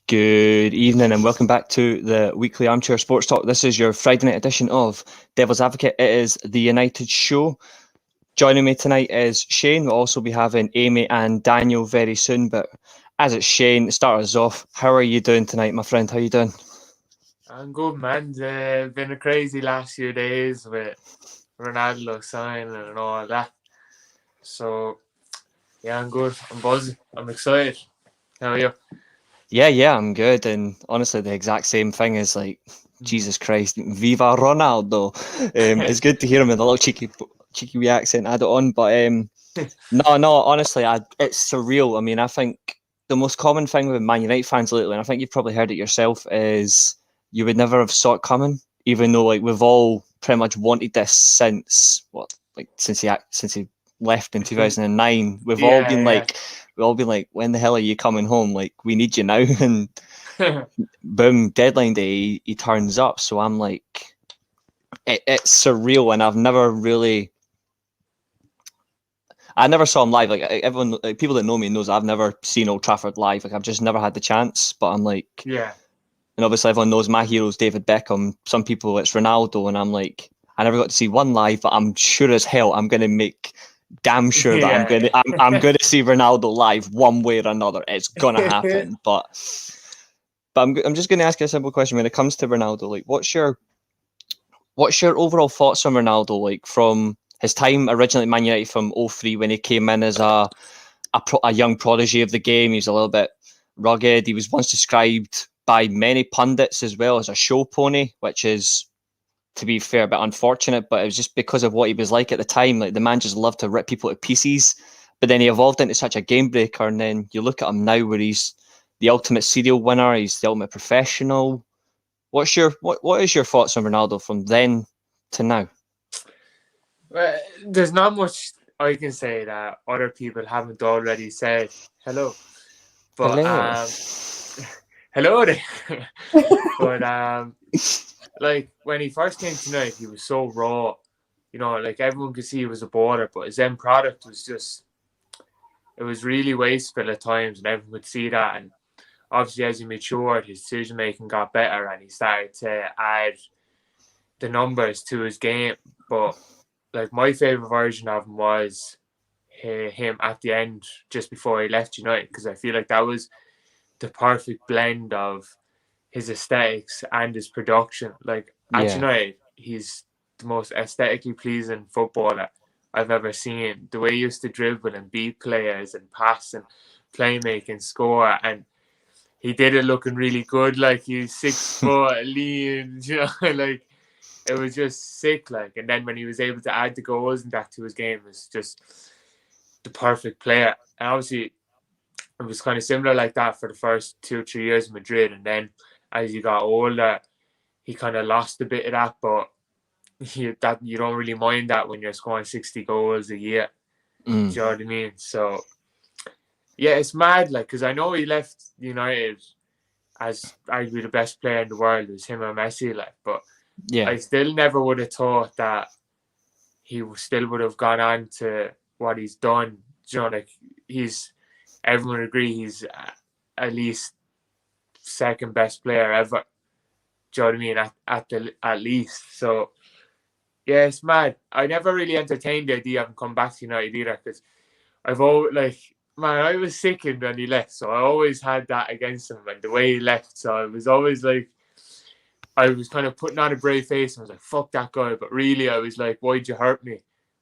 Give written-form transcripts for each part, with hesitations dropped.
Good evening and welcome back to the weekly Armchair Sports Talk. This is your Friday night edition of Devil's Advocate. It is the United Show. Joining me tonight is Shane. We'll also be having Amy and Daniel very soon. But as it's Shane, start us off. How are you doing tonight, my friend? How are you doing? I'm good, man. Been a crazy last few days with Ronaldo signing and all that. So, yeah, I'm good. I'm buzzing. I'm excited. How are you? Yeah, I'm good. And honestly, the exact same thing is like, Jesus Christ, Viva Ronaldo. It's good to hear him with a little cheeky wee accent add it on. But no, honestly, it's surreal. I mean, I think the most common thing with Man United fans lately, and I think you've probably heard it yourself, is you would never have saw it coming, even though like we've all pretty much wanted this since since he left in 2009. We've all been like, when the hell are you coming home? Like, we need you now. And boom, deadline day, he turns up. So I'm like, it's surreal, and I never saw him live. Like everyone, like, people that know me knows I've never seen Old Trafford live. Like I've just never had the chance. But I'm like, Yeah. And obviously everyone knows my hero's David Beckham. Some people it's Ronaldo, and I'm like, I never got to see one live, but I'm sure as hell I'm going to make damn sure that I'm going to see Ronaldo live one way or another. It's gonna happen. But I'm just going to ask you a simple question when it comes to Ronaldo. Like, what's your overall thoughts on Ronaldo? Like from his time originally at Man United from 03 when he came in as a young prodigy of the game. He was a little bit rugged. He was once described by many pundits as well as a show pony, which is, to be fair, a bit unfortunate, but it was just because of what he was like at the time. Like the man just loved to rip people to pieces, but then he evolved into such a game breaker. And then you look at him now where he's the ultimate serial winner. He's the ultimate professional. What is your thoughts on Ronaldo from then to now? Well, there's not much I can say that other people haven't already said. Hello. But, hello there. But, like, when he first came to United, he was so raw. You know, like, everyone could see he was a baller, but his end product was just, it was really wasteful at times, and everyone could see that. And obviously, as he matured, his decision-making got better, and he started to add the numbers to his game. But, like, my favourite version of him was him at the end, just before he left United, because I feel like that was the perfect blend of his aesthetics and his production. Like at United, he's the most aesthetically pleasing footballer I've ever seen. The way he used to dribble and beat players and pass and playmake and score, and he did it looking really good. Like he's 6 foot, lean, you know, like it was just sick. Like, and then when he was able to add the goals and that to his game, it was just the perfect player. And obviously, it was kind of similar like that for the first 2 or 3 years in Madrid, and then as he got older, he kind of lost a bit of that, but you don't really mind that when you're scoring 60 goals a year. Do you know what I mean? So, yeah, it's mad, like, because I know he left United as arguably the best player in the world. It was him or Messi, like, but I still never would have thought that he still would have gone on to what he's done. Do you know, like, everyone would agree he's at least second best player ever. Do you know what I mean? At least. So, yeah, it's mad. I never really entertained the idea of him coming back to United either, because I've always, like, man, I was sickened when he left, so I always had that against him, and the way he left. So I was always like, I was kind of putting on a brave face, and I was like, fuck that guy. But really, I was like, why'd you hurt me?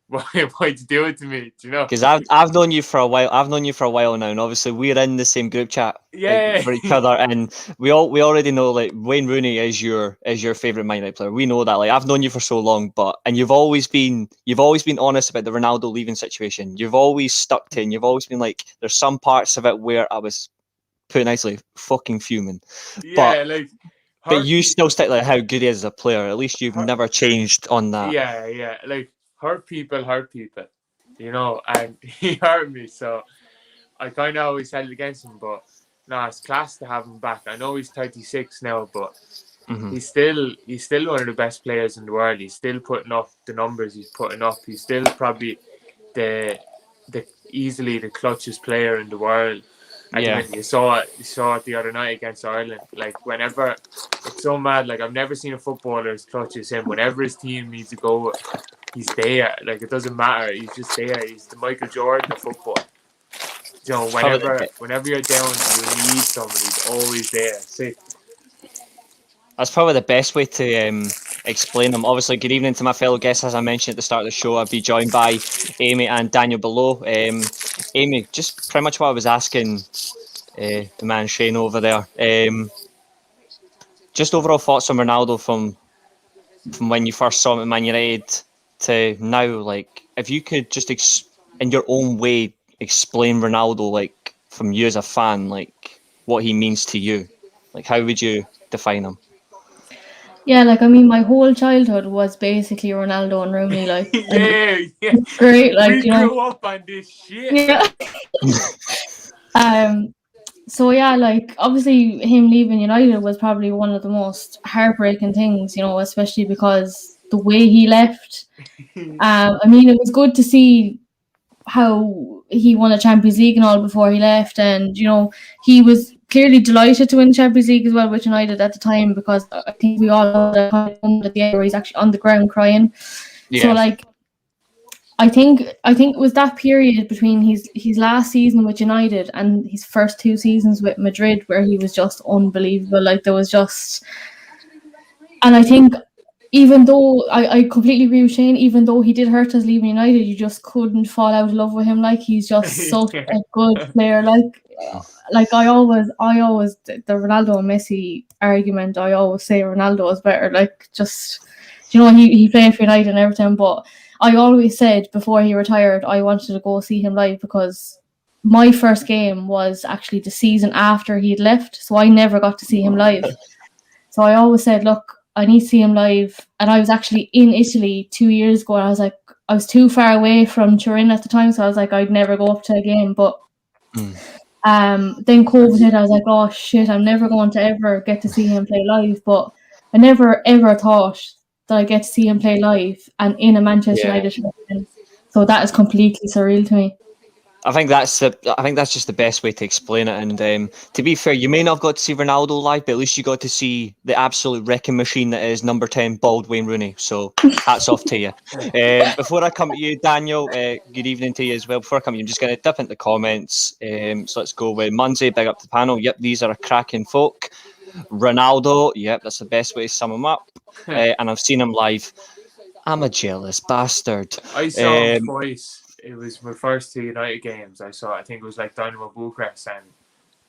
Why'd you do it to me? Do you know? Because I've known you for a while. I've known you for a while now, and obviously we're in the same group chat for each other, and we already know like Wayne Rooney is your favorite Man United player. We know that. Like I've known you for so long, and you've always been honest about the Ronaldo leaving situation. You've always stuck to, and you've always been like, there's some parts of it where I was, put it nicely, fucking fuming. Yeah, but you still stick like how good he is as a player. At least you've never changed on that. Yeah. Like hurt people, you know, and he hurt me, so I kind of always held against him. But no, it's class to have him back. I know he's 36 now, but he's still one of the best players in the world. He's still putting up the numbers he's putting up. He's still probably the easily the clutchest player in the world. at the minute. You saw it the other night against Ireland. Like, whenever, it's so mad. Like, I've never seen a footballer as clutch as him. Whenever his team needs to go, he's there. Like, it doesn't matter. He's just there. He's the Michael Jordan of football. You know, whenever you're down, you need someone. He's always there. Sick. That's probably the best way to explain them. Obviously, good evening to my fellow guests. As I mentioned at the start of the show, I'll be joined by Amy and Daniel below. Amy, just pretty much what I was asking the man Shane over there. Just overall thoughts on Ronaldo from when you first saw him at Man United to now. Like, if you could just in your own way explain Ronaldo, like from you as a fan, like what he means to you. Like, how would you define him? Yeah, like, I mean, my whole childhood was basically Ronaldo and Rooney. Like, yeah. It's great. Like, we grew up on this shit. Yeah. So yeah, like, obviously him leaving United was probably one of the most heartbreaking things, you know, especially because the way he left. I mean, it was good to see how he won a Champions League and all before he left, and you know, he was clearly delighted to win the Champions League as well with United at the time, because I think we all know that moment at the end where he's actually on the ground crying. Yeah. So like, I think it was that period between his last season with United and his first 2 seasons with Madrid where he was just unbelievable. Like, there was just, and I think, even though I completely agree with Shane, even though he did hurt us leaving United, you just couldn't fall out of love with him. Like, he's just such a good player. Like I always the Ronaldo and Messi argument, I always say Ronaldo is better. Like, just, you know, he played for United and everything, but I always said before he retired I wanted to go see him live, because my first game was actually the season after he'd left, so I never got to see him live. So I always said, look, I need to see him live. And I was actually in Italy 2 years ago, and I was like, I was too far away from Turin at the time, so I was like, I'd never go up to a game. But then COVID hit. I was like, oh shit, I'm never going to ever get to see him play live. But I never ever thought that I'd get to see him play live and in a Manchester United shirt. So that is completely surreal to me. I think that's just the best way to explain it. And to be fair, you may not have got to see Ronaldo live, but at least you got to see the absolute wrecking machine that is number 10, bald Wayne Rooney. So hats off to you. Before I come to you, Daniel, good evening to you as well. Before I come to you, I'm just going to dip into the comments. So let's go with Munsey, big up the panel. Yep, these are a cracking folk. Ronaldo, yep, that's the best way to sum him up. And I've seen him live. I'm a jealous bastard. I saw him twice. It was my first 2 United games. I think it was like Dynamo Bucharest and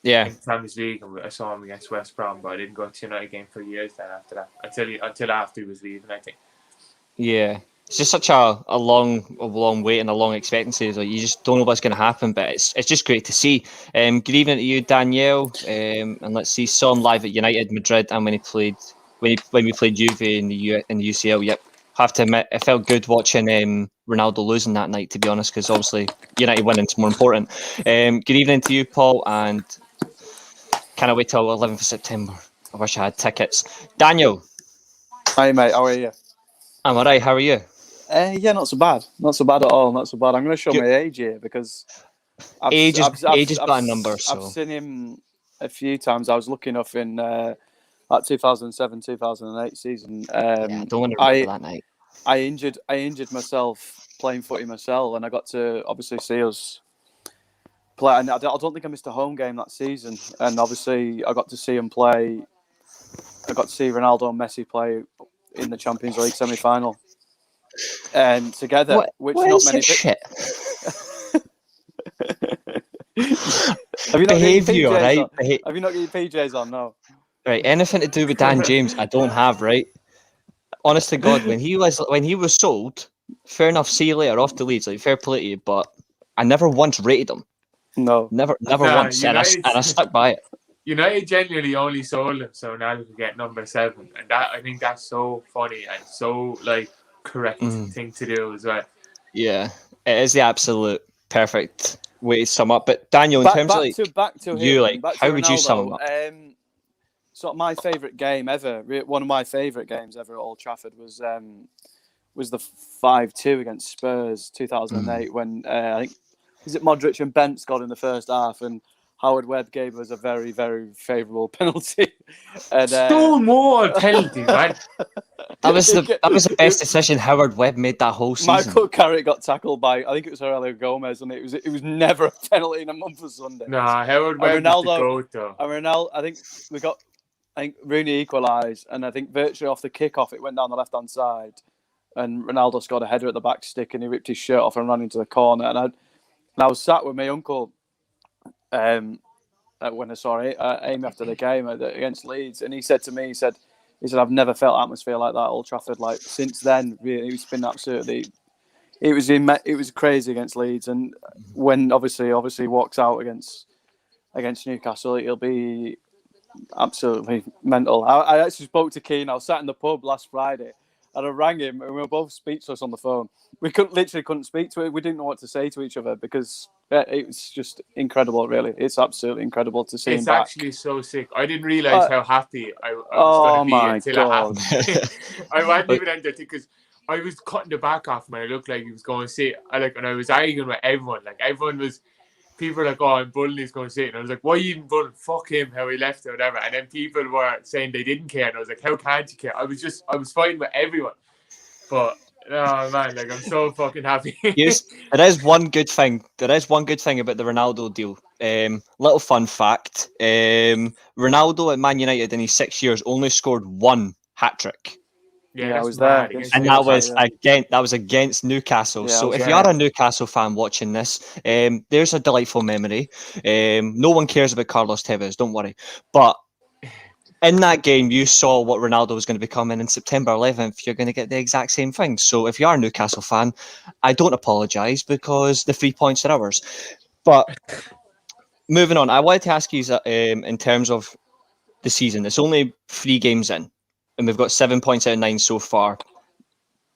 in Champions League, and I saw him against West Brom, but I didn't go to United game for years then after that, until after he was leaving, I think. Yeah, it's just such a long wait and a long expectancy. Like, you just don't know what's going to happen, but it's just great to see. Good evening to you, Danielle, and let's see, saw him live at United Madrid, and when we played Juve in the UCL. Yep. Have to admit, it felt good watching Ronaldo losing that night, to be honest, because obviously United winning is more important. Good evening to you, Paul, and can't wait till 11th of September. I wish I had tickets. Daniel. Hi, mate. How are you? I'm all right. How are you? Yeah, not so bad. Not so bad at all. Not so bad. I'm going to show my age here, because age is but a number. So. I've seen him a few times. I was lucky enough in that 2007, 2008 season. Don't want to remember that night. I injured myself playing footy myself, and I got to obviously see us play. And I don't think I missed a home game that season. And obviously, I got to see him play. I got to see Ronaldo and Messi play in the Champions League semi-final, and together, which not many. Shit. Have you not Behave you, right? Have you not got your PJs on? No. Right, anything to do with Dan James, I don't have, right? Honest to God, when he was sold, fair enough, see you later, off to Leeds, like, fair play to you, but I never once rated him. No. Never once, and I stuck by it. United genuinely only sold him so Ronaldo could get number 7, and that, I think that's so funny and so, like, correct thing to do as well. Yeah, it is the absolute perfect way to sum up. But Daniel, in terms of how would you sum him up? So my favourite game ever, one of my favourite games ever at Old Trafford was the 5-2 against Spurs 2008 when I think, is it Modric and Bent scored in the first half, and Howard Webb gave us a very, very favourable penalty. And, more penalty, man. That was the best decision Howard Webb made that whole season. Michael Carrick got tackled by, I think it was Aurelio Gomez, and it was never a penalty in a month of Sunday. Nah, Howard Webb was the goat, though. And Ronaldo, I think Rooney equalised, and I think virtually off the kickoff it went down the left-hand side, and Ronaldo scored a header at the back stick, and he ripped his shirt off and ran into the corner. And I was sat with my uncle when I saw Amy after the game against Leeds, and he said to me, he said, I've never felt atmosphere like that at Old Trafford. Like since then, really, it's been absolutely. It was crazy against Leeds, and when obviously walks out against Newcastle, it'll be absolutely mental. I actually spoke to Keane. I was sat in the pub last Friday, and I rang him, and we were both speechless on the phone. We couldn't speak to it. We didn't know what to say to each other because it was just incredible. Really, it's absolutely incredible to see him back. It's actually so sick. I didn't realize how happy I was going to be until it happened. I wasn't even into it because I was cutting the back off him, and it looked like he was going to sit. And I was arguing with everyone. Like everyone was. People were like, "Oh, I'm bullying. He's going to sit." And I was like, "Why are you even bullying? Fuck him, how he left or whatever." And then people were saying they didn't care, and I was like, "How can't you care?" I was fighting with everyone, but oh man, like I'm so fucking happy. Yes, there is one good thing. There is one good thing about the Ronaldo deal. Little fun fact: Ronaldo at Man United in his 6 years only scored one hat trick. Yeah, I was there, and that was against Newcastle. Yeah, so if you are a Newcastle fan watching this, there's a delightful memory. No one cares about Carlos Tevez, don't worry. But in that game, you saw what Ronaldo was going to become, and in September 11th, you're going to get the exact same thing. So if you are a Newcastle fan, I don't apologise because the 3 points are ours. But moving on, I wanted to ask you in terms of the season. It's only 3 games in. And we've got 7 points out of 9 so far.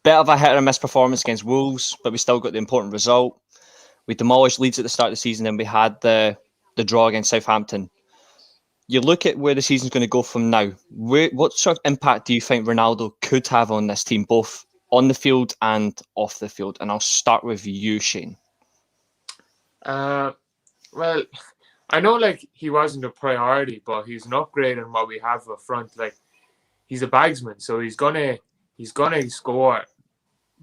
Bit of a hit or miss performance against Wolves, but we still got the important result. We demolished Leeds at the start of the season, and we had the draw against Southampton. You look at where the season's going to go from now. What sort of impact do you think Ronaldo could have on this team, both on the field and off the field? And I'll start with you, Shane. Well, I know like he wasn't a priority, but he's an upgrade on what we have up front. Like. He's a bagsman, so he's gonna score.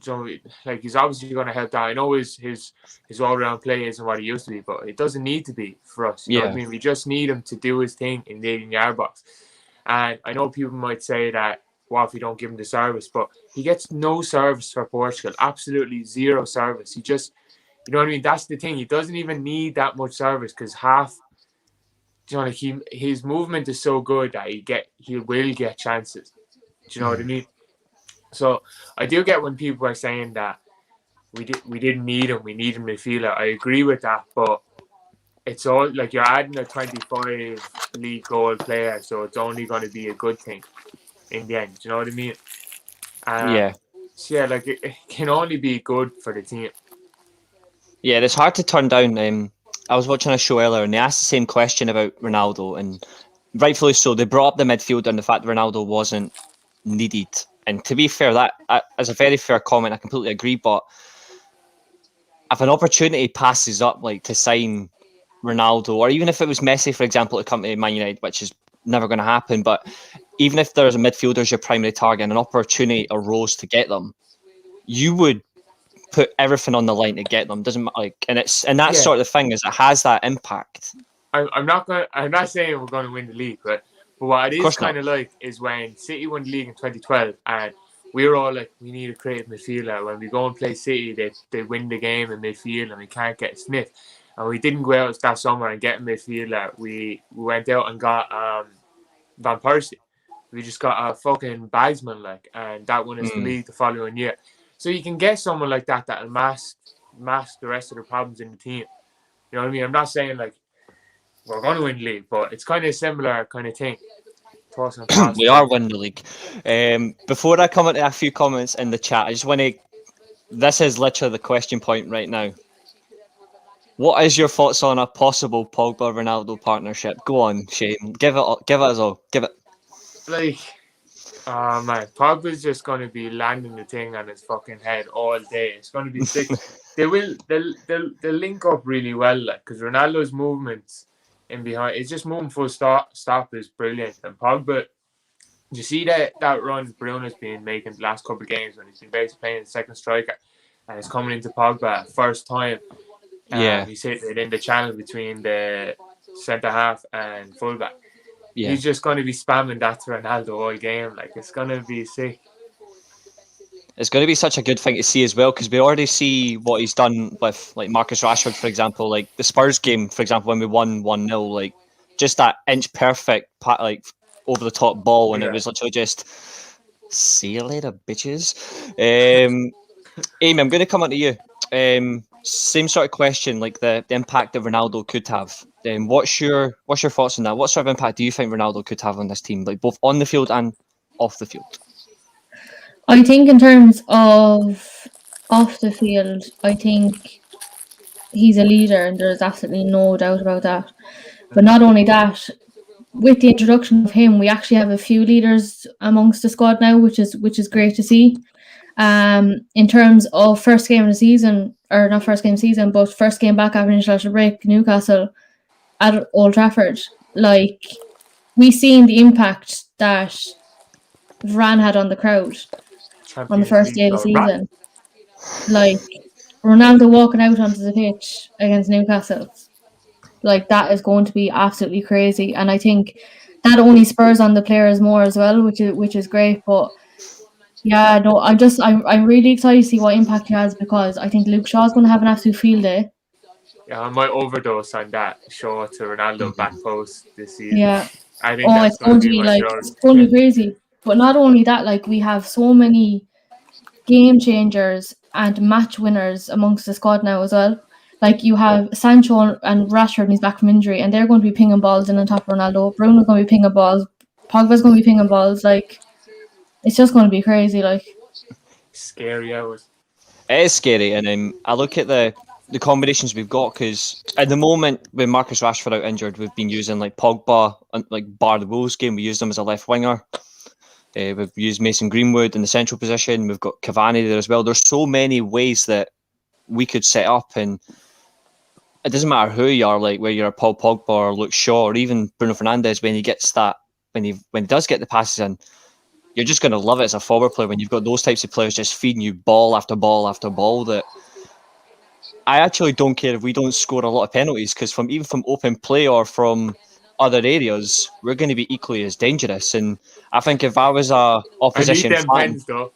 So like he's obviously gonna help that. I know his all round play isn't what he used to be, but it doesn't need to be for us. You know what I mean? We just need him to do his thing in the 18-yard box. And I know people might say that, well, if you don't give him the service, but he gets no service for Portugal. Absolutely zero service. He just, you know what I mean? That's the thing. He doesn't even need that much service because his movement is so good that he will get chances. Do you know what I mean? So I do get when people are saying that we didn't need him, we need him midfielder. I agree with that, but it's all like you're adding a 25 league goal player, so it's only going to be a good thing in the end. Do you know what I mean? So yeah, like it can only be good for the team. Yeah, it's hard to turn down. I was watching a show earlier and they asked the same question about Ronaldo, and rightfully so. They brought up the midfielder and the fact that Ronaldo wasn't needed. And to be fair, that is a very fair comment. I completely agree. But if an opportunity passes up, like to sign Ronaldo, or even if it was Messi, for example, to come to Man United, which is never going to happen, but even if there's a midfielder as your primary target and an opportunity arose to get them, you would put everything on the line to get them. Doesn't like, and that's sort of the thing is it has that impact. I'm not saying we're going to win the league, but what it is kind of like is when City won the league in 2012, and we were all like, we need a creative midfielder. When we go and play City, they win the game in midfield, and we can't get Smith. And we didn't go out that summer and get a midfielder. We went out and got Van Persie. We just got a fucking bagsman, like, and that won us the league the following year. So you can get someone like that that'll mask the rest of the problems in the team. You know what I mean? I'm not saying like we're going to win the league, but it's kind of a similar kind of thing. We are winning the league. Before I comment to a few comments in the chat, I just want to. This is literally the question point right now. What is your thoughts on a possible Pogba-Ronaldo partnership? Go on, Shane. Give it us all. Give it. Like, man, Pogba's just going to be landing the thing on his fucking head all day. It's going to be sick. They'll link up really well, like, because Ronaldo's movements, in behind. It's just moving full stop is brilliant. And Pogba, you see that run Bruno's been making the last couple of games when he's been basically playing the second striker and it's coming into Pogba first time. Yeah. He's hitting it in the channel between the centre half and fullback. Yeah. He's just going to be spamming that to Ronaldo all game. Like, it's going to be sick. It's going to be such a good thing to see as well, because we already see what he's done with like Marcus Rashford, for example, like the Spurs game, for example, when we won 1-0, like just that inch perfect like over the top ball, and it was literally just see you later, bitches. Amy, I'm going to come on to you. Same sort of question, like the impact that Ronaldo could have. What's your thoughts on that? What sort of impact do you think Ronaldo could have on this team, like both on the field and off the field? I think in terms of off the field, I think he's a leader, and there's absolutely no doubt about that. But not only that, with the introduction of him, we actually have a few leaders amongst the squad now, which is great to see. In terms of first game of the season, or not first game of the season, but first game back after international break, Newcastle at Old Trafford, like we seen the impact that Varane had on the crowd on the first day of the season. Like Ronaldo walking out onto the pitch against Newcastle, like that is going to be absolutely crazy, and I think that only spurs on the players more as well, which is great. But yeah, no, I'm really excited to see what impact he has, because I think Luke Shaw's going to have an absolute field day. Yeah, I might overdose on that Shaw to Ronaldo back post this season. Yeah, I think that's going to be like it's going to be crazy. But not only that, like we have so many game changers and match winners amongst the squad now as well. Like you have Sancho and Rashford, and he's back from injury, and they're going to be pinging balls in on top of Ronaldo. Bruno's going to be pinging balls. Pogba's going to be pinging balls. Like it's just going to be crazy. Like scary hours. It is scary, and I look at the combinations we've got, because at the moment with Marcus Rashford out injured, we've been using like Pogba, like bar the Wolves game, we used him as a left winger. We've used Mason Greenwood in the central position. We've got Cavani there as well. There's so many ways that we could set up, and it doesn't matter who you are, like whether you're a Paul Pogba or Luke Shaw or even Bruno Fernandes. When he gets that, when he does get the passes in, you're just going to love it as a forward player when you've got those types of players just feeding you ball after ball after ball. That I actually don't care if we don't score a lot of penalties, because even from open play or from other areas, we're going to be equally as dangerous. And I think if I was a opposition fan, pens, though.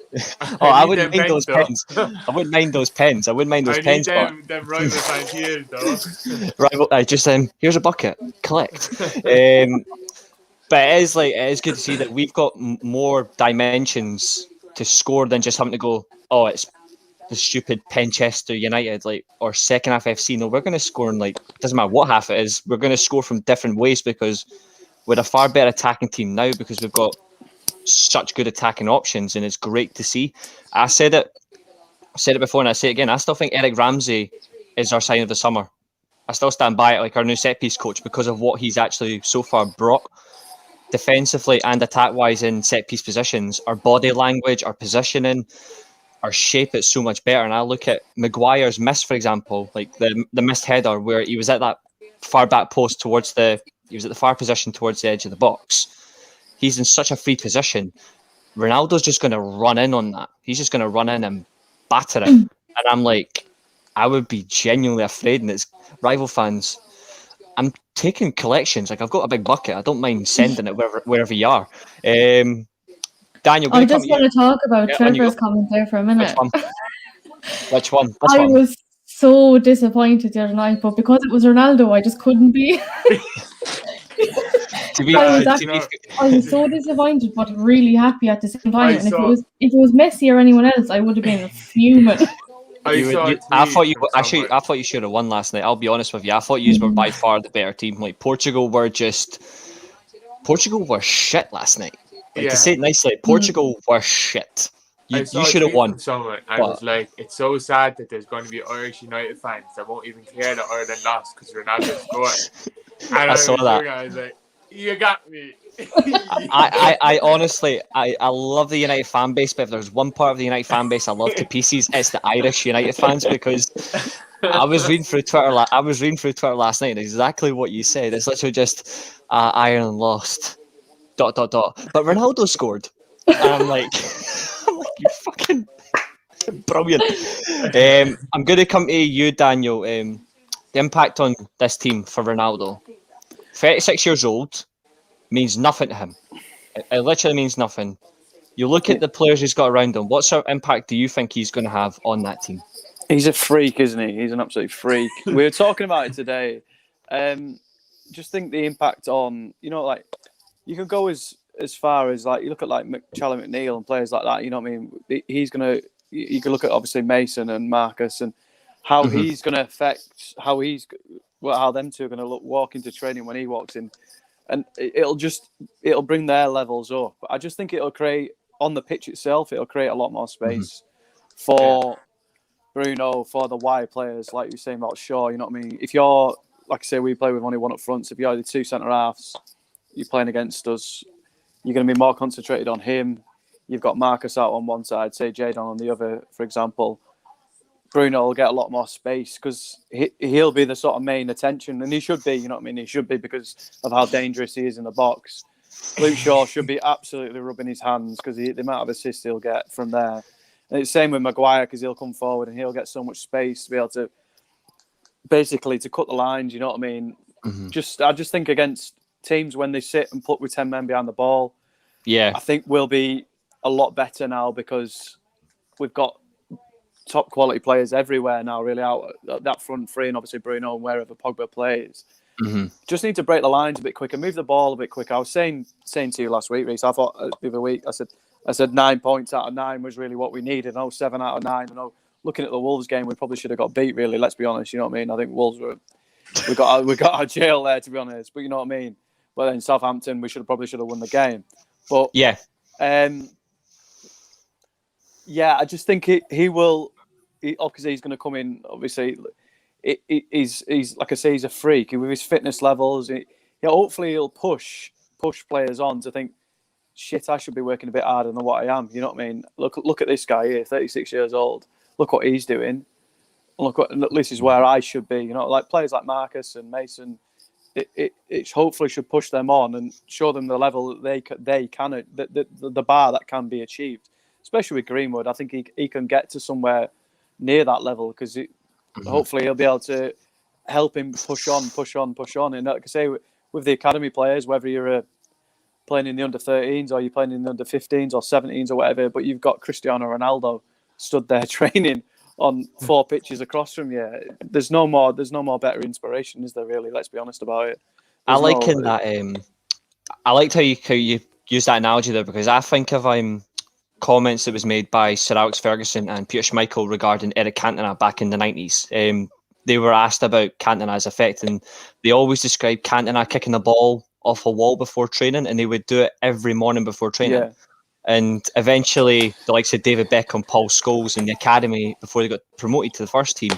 I wouldn't mind those pens. I wouldn't mind those pens. I need them rival fans here, though. Rival, here's a bucket, collect. But it is good to see that we've got more dimensions to score than just having to go, oh, it's the stupid Penchester United, like, or second half FC. No, we're going to score in, like, doesn't matter what half it is, we're going to score from different ways, because we're a far better attacking team now, because we've got such good attacking options, and it's great to see. I said it before, and I say it again. I still think Eric Ramsey is our sign of the summer. I still stand by it, like our new set piece coach, because of what he's actually so far brought defensively and attack wise in set piece positions. Our body language, our positioning, our shape is so much better. And I look at Maguire's miss, for example, like the missed header where he was at that far back post he was at the far position towards the edge of the box. He's in such a free position. Ronaldo's just going to run in on that. He's just going to run in and batter it. And I'm like, I would be genuinely afraid. And it's rival fans. I'm taking collections. Like, I've got a big bucket. I don't mind sending it wherever you are. Daniel, I just want to talk about Trevor's comment there for a minute. Which one? I was so disappointed the other night, but because it was Ronaldo, I just couldn't be. I was so disappointed, but really happy at the same time. And if it was Messi or anyone else, I would have been fuming. I thought you should have won last night. I'll be honest with you. I thought you were by far the better team. Like Portugal were shit last night. Like, to say it nicely, Portugal were shit. You should have won. I was like, it's so sad that there's going to be Irish United fans that won't even care that Ireland lost because Ronaldo scored. And I saw that. I was like, you got me. I honestly, I love the United fan base, but if there's one part of the United fan base I love to pieces, it's the Irish United fans, because I was reading through Twitter. I was reading through Twitter last night, and exactly what you said. It's literally just Ireland lost. ... But Ronaldo scored. And I'm like, you fucking brilliant. I'm going to come to you, Daniel. The impact on this team for Ronaldo. 36 years old means nothing to him. It literally means nothing. You look at the players he's got around him. What sort of impact do you think he's going to have on that team? He's a freak, isn't he? He's an absolute freak. We were talking about it today. Just think the impact on, like, you can go as far as, like, you look at, like, Charlie McNeil and players like that, you know what I mean? He's going to, you can look at, obviously, Mason and Marcus and how he's going to affect, how them two are going to walk into training when he walks in. And it'll bring their levels up. I just think it'll create, on the pitch itself, it'll create a lot more space for Bruno, for the wide players, like you're saying about Shaw, you know what I mean? If you're, like I say, we play with only one up front, so if you're the two centre-halves, you're playing against us, you're going to be more concentrated on him. You've got Marcus out on one side, say Jadon on the other, for example. Bruno will get a lot more space because he'll be the sort of main attention, and he should be, you know what I mean? He should be because of how dangerous he is in the box. Luke Shaw should be absolutely rubbing his hands because the amount of assists he'll get from there. And it's the same with Maguire because he'll come forward and he'll get so much space to be able to basically to cut the lines, you know what I mean? I just think against teams when they sit and put with 10 men behind the ball, I think we'll be a lot better now because we've got top quality players everywhere now, really out that front three, and obviously Bruno and wherever Pogba plays. Just need to break the lines a bit quicker, move the ball a bit quicker. I was saying to you last week, Reece, I thought the other week, I said 9 points out of 9 was really what we needed. 7 out of 9. Looking at the Wolves game, we probably should have got beat, really, let's be honest, you know what I mean? I think Wolves we got our jail there, to be honest, but you know what I mean? But then Southampton, we probably should have won the game. But I just think he will, because he's going to come in, obviously, he's like I say, he's a freak. With his fitness levels, hopefully he'll push players on to think, shit, I should be working a bit harder than what I am. You know what I mean? Look at this guy here, 36 years old. Look what he's doing. Look, this is where I should be. You know, like players like Marcus and Mason, it hopefully should push them on and show them the level that they can, the bar that can be achieved. Especially with Greenwood, I think he can get to somewhere near that level because hopefully he'll be able to help him push on. And like I say, with the academy players, whether you're playing in the under-13s or you're playing in the under-15s or 17s or whatever, but you've got Cristiano Ronaldo stood there training on 4 pitches across from you. There's no more better inspiration, is there? Really, let's be honest about it. I liked how you use that analogy there because I think of comments that was made by Sir Alex Ferguson and Peter Schmeichel regarding Eric Cantona back in the 90s. They were asked about Cantona's effect, and they always described Cantona kicking the ball off a wall before training, and they would do it every morning before training. Yeah. And eventually, the likes of David Beckham, Paul Scholes in the academy, before they got promoted to the first team,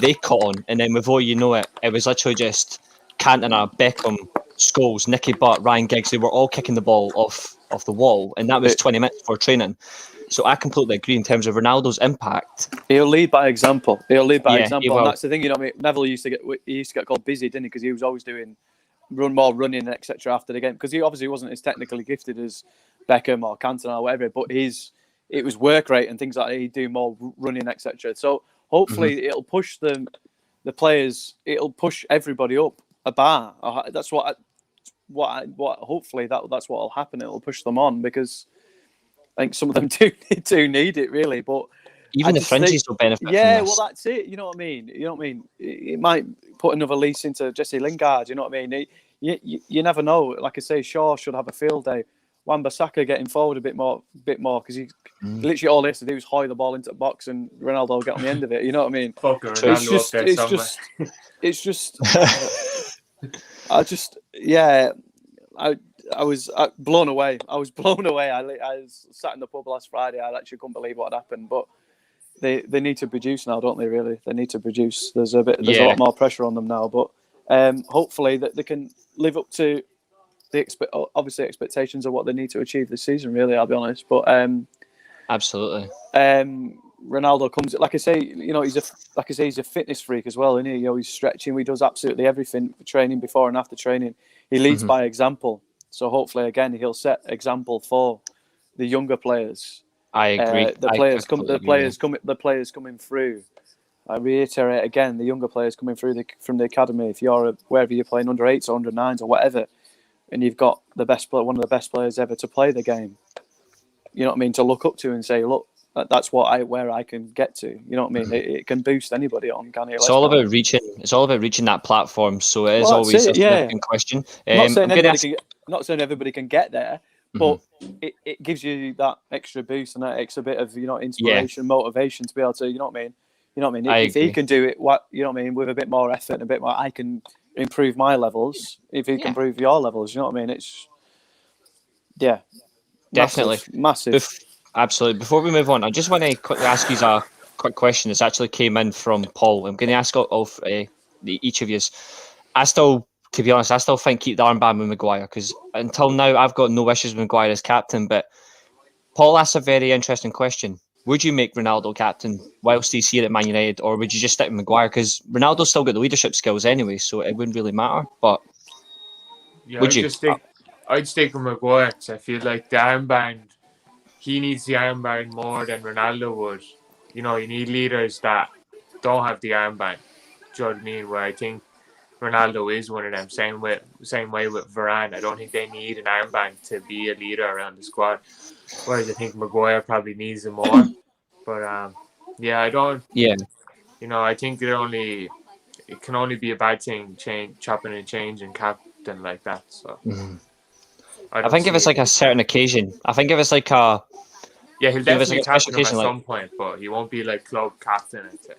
they caught on. And then before you know it, it was literally just Cantona, Beckham, Scholes, Nicky Butt, Ryan Giggs. They were all kicking the ball off the wall, and that was 20 minutes before training. So I completely agree in terms of Ronaldo's impact. He'll lead by example. And that's the thing, you know. I mean, Neville used to get called busy, didn't he? Because he was always doing running, etc. after the game. Because he obviously wasn't as technically gifted as Beckham or Cantona or whatever. But it was work rate and things like that. He'd do more running, etc. So hopefully it'll push the players. It'll push everybody up a bar. That's hopefully that's what will happen. It'll push them on because I think some of them do need it really, but even the fringes will benefit. Yeah, well, that's it. You know what I mean? It might put another lease into Jesse Lingard. You know what I mean? You never know. Like I say, Shaw should have a field day. Wan-Bissaka getting forward a bit more because he literally all he has to do is hoy the ball into the box and Ronaldo will get on the end of it. You know what I mean? It's just. I was blown away. I was sat in the pub last Friday. I actually couldn't believe what had happened. But they need to produce now, don't they? Really, they need to produce. There's a lot more pressure on them now. But hopefully that they can live up to the expectations of what they need to achieve this season. Really, I'll be honest. But absolutely. Ronaldo comes, like I say, he's a fitness freak as well, isn't he? He's stretching. He does absolutely everything for training, before and after training. He leads by example. So hopefully, again, he'll set example for the younger players. I agree. The players coming through. I reiterate again, the younger players coming through from the academy. If you're wherever you're playing, under 8s or under 9s or whatever, and you've got one of the best players ever to play the game, you know what I mean, to look up to and say, look, that's where I can get to. You know what I mean? It can boost anybody on, can it? It's all about reaching. It's all about reaching that platform. So it is always a significant question. Not saying everybody can get there, but it gives you that extra boost and that extra bit of inspiration, motivation to be able to. You know what I mean? You know what I mean? If he can do it, you know what I mean, with a bit more effort and a bit more, I can improve my levels. If he can improve your levels, you know what I mean? It's definitely massive. Absolutely. Before we move on, I just want to quickly ask you a quick question that's actually came in from Paul. I'm going to ask each of you. To be honest, I still think keep the armband with Maguire, because until now I've got no issues with Maguire as captain. But Paul asked a very interesting question. Would you make Ronaldo captain whilst he's here at Man United, or would you just stick with Maguire? Because Ronaldo's still got the leadership skills anyway, so it wouldn't really matter. But would you? I'd stick with Maguire, because I feel like the armband, he needs the armband more than Ronaldo would. You need leaders that don't have the armband. Do you know what I mean? Where I think Ronaldo is one of them. Same way with Varane. I don't think they need an armband to be a leader around the squad. Whereas I think Maguire probably needs it more. But I don't. Yeah. I think it can only be a bad thing, chopping and changing captain like that. So. I think if it's like a certain occasion, I think if it's like a he'll definitely captain him at some point, but he won't be like club captain. I'd say.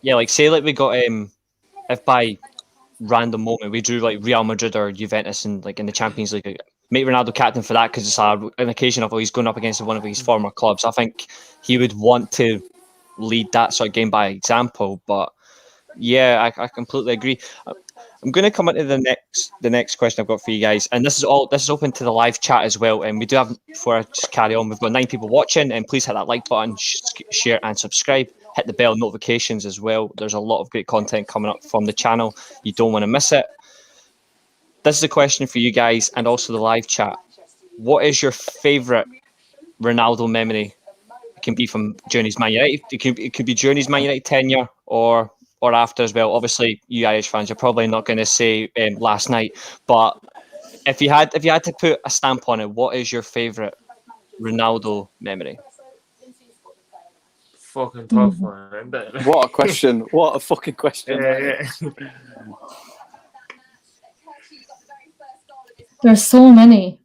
Yeah, like say like we got if by random moment we drew like Real Madrid or Juventus in the Champions League, make Ronaldo captain for that because it's an occasion of he's going up against one of his former clubs. I think he would want to lead that sort of game by example. But yeah, I completely agree. I'm going to come into the next question I've got for you guys, and this is open to the live chat as well. And we do have, before I just carry on, we've got 9 people watching, and please hit that like button, share and subscribe. Hit the bell notifications as well. There's a lot of great content coming up from the channel. You don't want to miss it. This is a question for you guys and also the live chat. What is your favourite Ronaldo memory? It can be from during his Man United. It could be during his Man United tenure or after as well. Obviously, you Irish fans, you're probably not going to say last night. But if you had to put a stamp on it, what is your favourite Ronaldo memory? Fucking tough one. What a question. What a fucking question. Yeah. There's so many.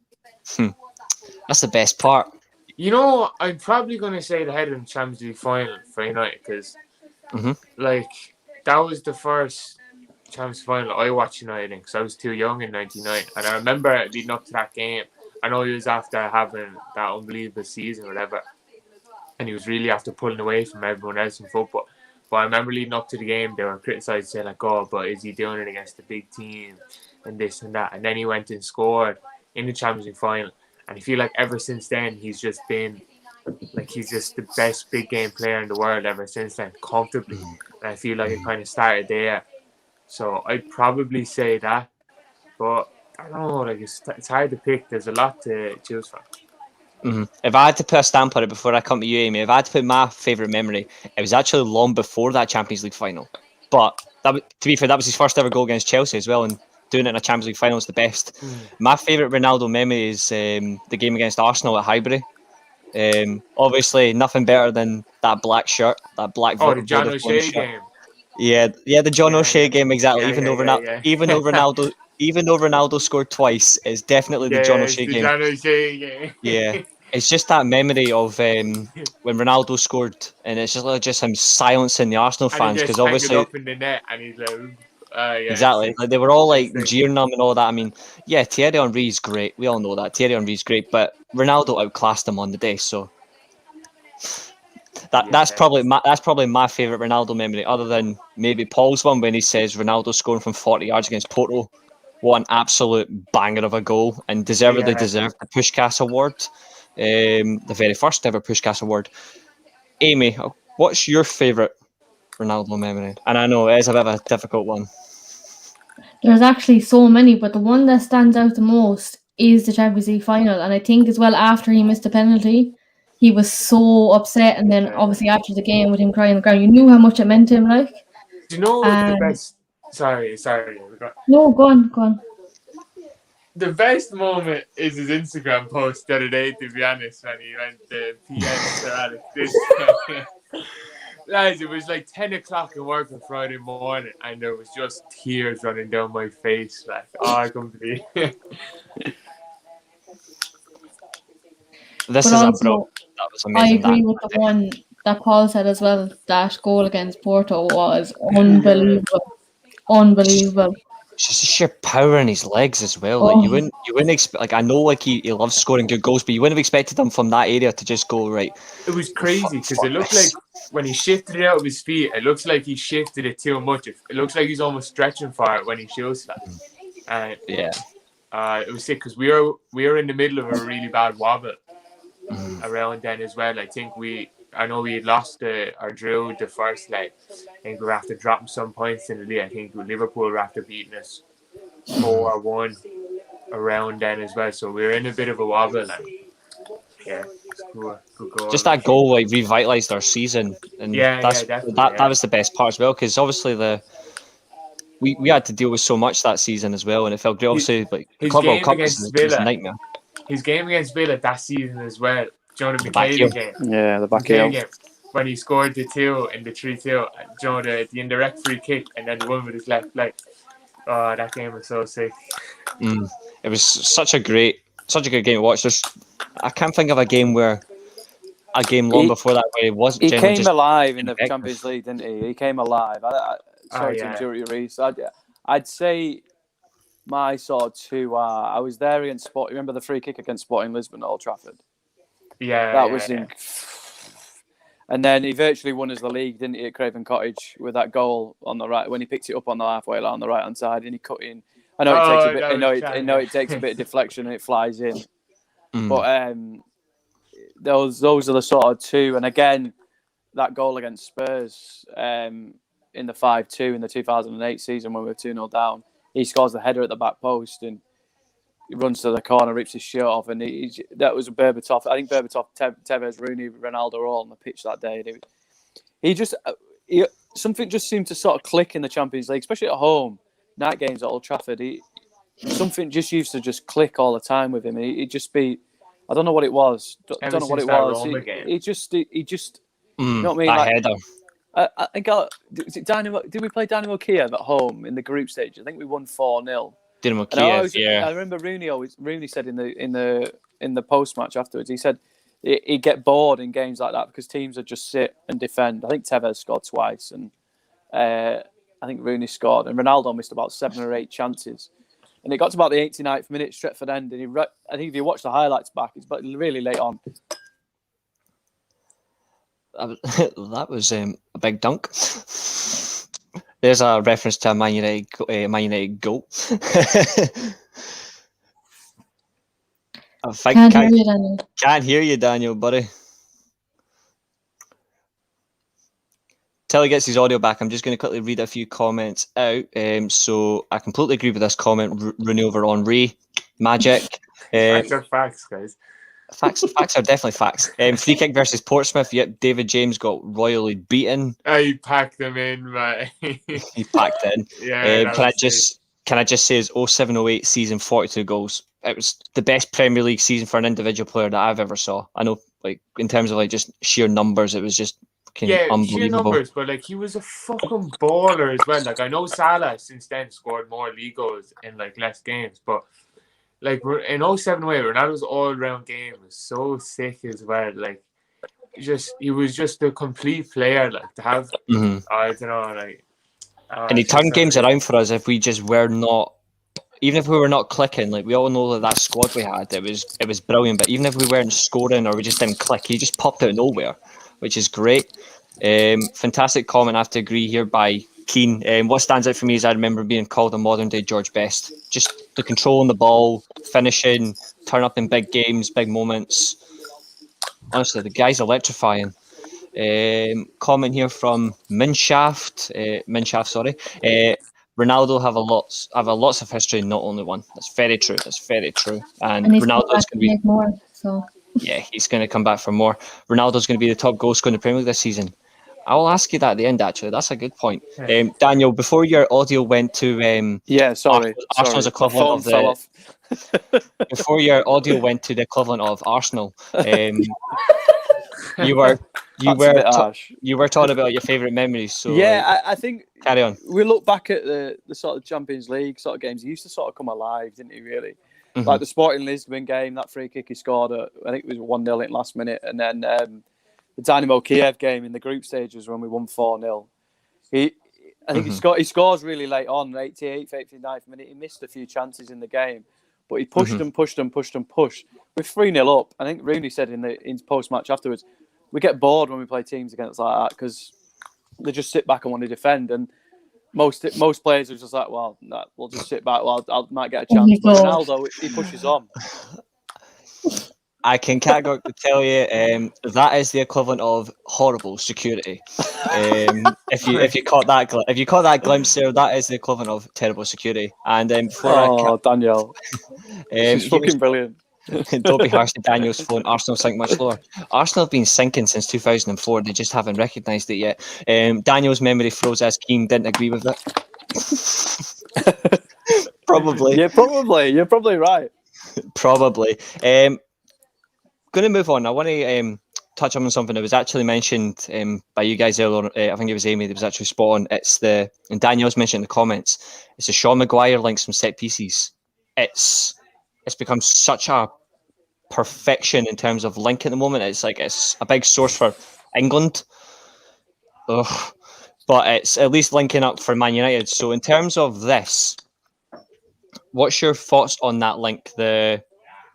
That's the best part. I'm probably going to say the head of the Champions League final for United, because that was the first Champions League final I watched United in, because I was too young in '99. And I remember leading up to that game, I know he was after having that unbelievable season or whatever, and he was really after pulling away from everyone else in football. But I remember leading up to the game, they were criticised, saying but is he doing it against a big team and this and that? And then he went and scored in the Champions League final. And I feel like ever since then, he's just been, he's just the best big game player in the world ever since then, comfortably. And I feel like it kind of started there. So I'd probably say that. But I don't know, it's hard to pick. There's a lot to choose from. If I had to put a stamp on it before I come to you, Amy, if I had to put my favourite memory, it was actually long before that Champions League final. But to be fair, that was his first ever goal against Chelsea as well, and doing it in a Champions League final is the best. My favourite Ronaldo memory is the game against Arsenal at Highbury. Obviously, nothing better than that black shirt, that black. The John O'Shea game. Yeah, the John O'Shea game, exactly. Even though Ronaldo scored twice, it's definitely the John O'Shea game. John O'Shea game. Yeah, it's just that memory of when Ronaldo scored, and it's just him silencing the Arsenal fans, because obviously up in the net, and he's exactly, they were all jeering him and all that. I mean, yeah, Thierry Henry's great. We all know that Thierry Henry's great, but Ronaldo outclassed him on the day. So that's probably my favourite Ronaldo memory, other than maybe Paul's one when he says Ronaldo scoring from 40 yards against Porto. What an absolute banger of a goal, and deservedly deserved the Puskás Award, the very first ever Puskás Award. Amy, What's your favourite Ronaldo memory? And I know it is a bit of a difficult one. There's actually so many, but the one that stands out the most is the Champions League final. And I think as well, after he missed the penalty, he was so upset. And then obviously after the game with him crying on the ground, you knew how much it meant to him. Like, Do you know the best? Sorry. No, go on. The best moment is his Instagram post the other day, to be honest, when he went to PM Sir Alex this Guys, it was like 10 o'clock in work on Friday morning, and there was just tears running down my face. Like, I couldn't believe it. This But is also, that was amazing. I agree with the one that Paul said as well. That goal against Porto was unbelievable. Unbelievable. Just the sheer power in his legs as well. Like you wouldn't expect. Like I know, like he loves scoring good goals, but you wouldn't have expected him from that area to just go right. It was crazy because it looked like when he shifted it out of his feet, it looks like he shifted it too much. It looks like he's almost stretching for it when he shoots that. And it was sick because we were in the middle of a really bad wobble around then as well. I know we had lost or drew the first leg. I think we were after dropping some points in the league. I think Liverpool were after beating us 4-1 around then as well. So we were in a bit of a wobble. And good goal. Just that goal like revitalised our season, and that was the best part as well, because obviously we had to deal with so much that season as well, and it felt great. Obviously, like his Club World game Cup against was a Villa, nightmare. His game against Villa that season as well. Joe the back McKay game. Yeah, the back heel. When he scored the 2 in the 3-2, Joe the indirect free kick, and then the one with his left leg. Oh, that game was so sick. It was such a good game to watch. I can't think of a game long before that where he wasn't. He came alive in the Champions League, didn't he? He came alive. Sorry to interrupt you, Reece. I'd say my sort of two are. I was there against Sporting. Remember the free kick against Sporting Lisbon at Old Trafford? And then he virtually won us the league, didn't he, at Craven Cottage with that goal on the right when he picked it up on the halfway line on the right hand side and he cut in. I know it takes a bit. I know it takes a bit of deflection and it flies in. But those are the sort of two. And again, that goal against Spurs in the 5-2 in the 2008 season when we were 2-0 down, he scores the header at the back post and he runs to the corner, rips his shirt off, and that was a Berbatov. I think Berbatov, Tevez, Rooney, Ronaldo were all on the pitch that day. And something just seemed to sort of click in the Champions League, especially at home, night games at Old Trafford. Something just used to just click all the time with him. He'd just be, I don't know what it was. I don't know what it was. He just, you know what I mean? That header. I think, was it Dynamo? Did we play Dynamo Kiev at home in the group stage? I think we won 4-0. Dynamo Kiev, I remember Rooney said in the post match afterwards, he said he'd get bored in games like that because teams would just sit and defend. I think Tevez scored twice, and I think Rooney scored, and Ronaldo missed about 7 or 8 chances. And it got to about the 89th minute, Stretford end, and I think if you watch the highlights back, it's really late on. That was a big dunk. There's a reference to a Man United goal. Can't hear you, Daniel, buddy. Till he gets his audio back, I'm just going to quickly read a few comments out. So I completely agree with this comment. Rooney over Henry, magic. Facts are facts, guys. Facts are definitely facts. Free kick versus Portsmouth. Yep, David James got royally beaten. He packed them in, mate. He packed in. Yeah. Can I just say, his 07-08 season, 42 goals. It was the best Premier League season for an individual player that I've ever saw. I know, like in terms of like just sheer numbers, it was just unbelievable. Sheer numbers, but like he was a fucking baller as well. Like I know Salah since then scored more league goals in like less games, but. Like in 07-08, Ronaldo's all-round game was so sick as well. Like, he was just a complete player. Like to have, I don't know, like. And he turned games around for us if we just were not, even if we were not clicking. Like we all know that squad we had, it was brilliant. But even if we weren't scoring or we just didn't click, he just popped out of nowhere, which is great. Fantastic comment. I have to agree here by Keane. What stands out for me is I remember being called a modern day George Best. Just the control on the ball, finishing, turn up in big games, big moments. Honestly, the guy's electrifying. Comment here from Minshaft. Sorry. Ronaldo have lots of history, not only one. That's very true. And he's come Ronaldo's back going to to be make more. So yeah, he's going to come back for more. Ronaldo's going to be the top goal scorer in the Premier League this season. I will ask you that at the end. Actually, that's a good point. Daniel, before your audio went to Arsenal's equivalent of fell off. Before your audio went to the equivalent of Arsenal, you were talking about your favourite memories. So yeah, I think carry on. We look back at the sort of Champions League sort of games. He used to sort of come alive, didn't he? Really, like the Sporting Lisbon game, that free kick he scored at, I think it was 1-0 in last minute, and then the Dynamo Kiev game in the group stages when we won 4-0. I think he scores really late on, 88th, 89th minute. He missed a few chances in the game, but he pushed and pushed. We're 3-0 up. I think Rooney said in his post-match afterwards, we get bored when we play teams against like that because they just sit back and want to defend. And most players are just like, well, no, we'll just sit back. Well, I might get a chance. But Ronaldo, he pushes on. I can categorically tell you that is the equivalent of horrible security. If you caught that glimpse there, that is the equivalent of terrible security. And Daniel, she's fucking brilliant. Don't be harsh to Daniel's phone. Arsenal sink much lower. Arsenal have been sinking since 2004. They just haven't recognised it yet. Daniel's memory froze as Keane didn't agree with it. Probably. Yeah, probably. You're probably right. Probably. Going to move on. I want to touch on something that was actually mentioned by you guys earlier. I think it was Amy that was actually spot on. And Daniel's mentioned in the comments. It's the Sean Maguire links from set pieces. It's become such a perfection in terms of link at the moment. It's a big source for England. Ugh. But it's at least linking up for Man United. So in terms of this, what's your thoughts on that link, the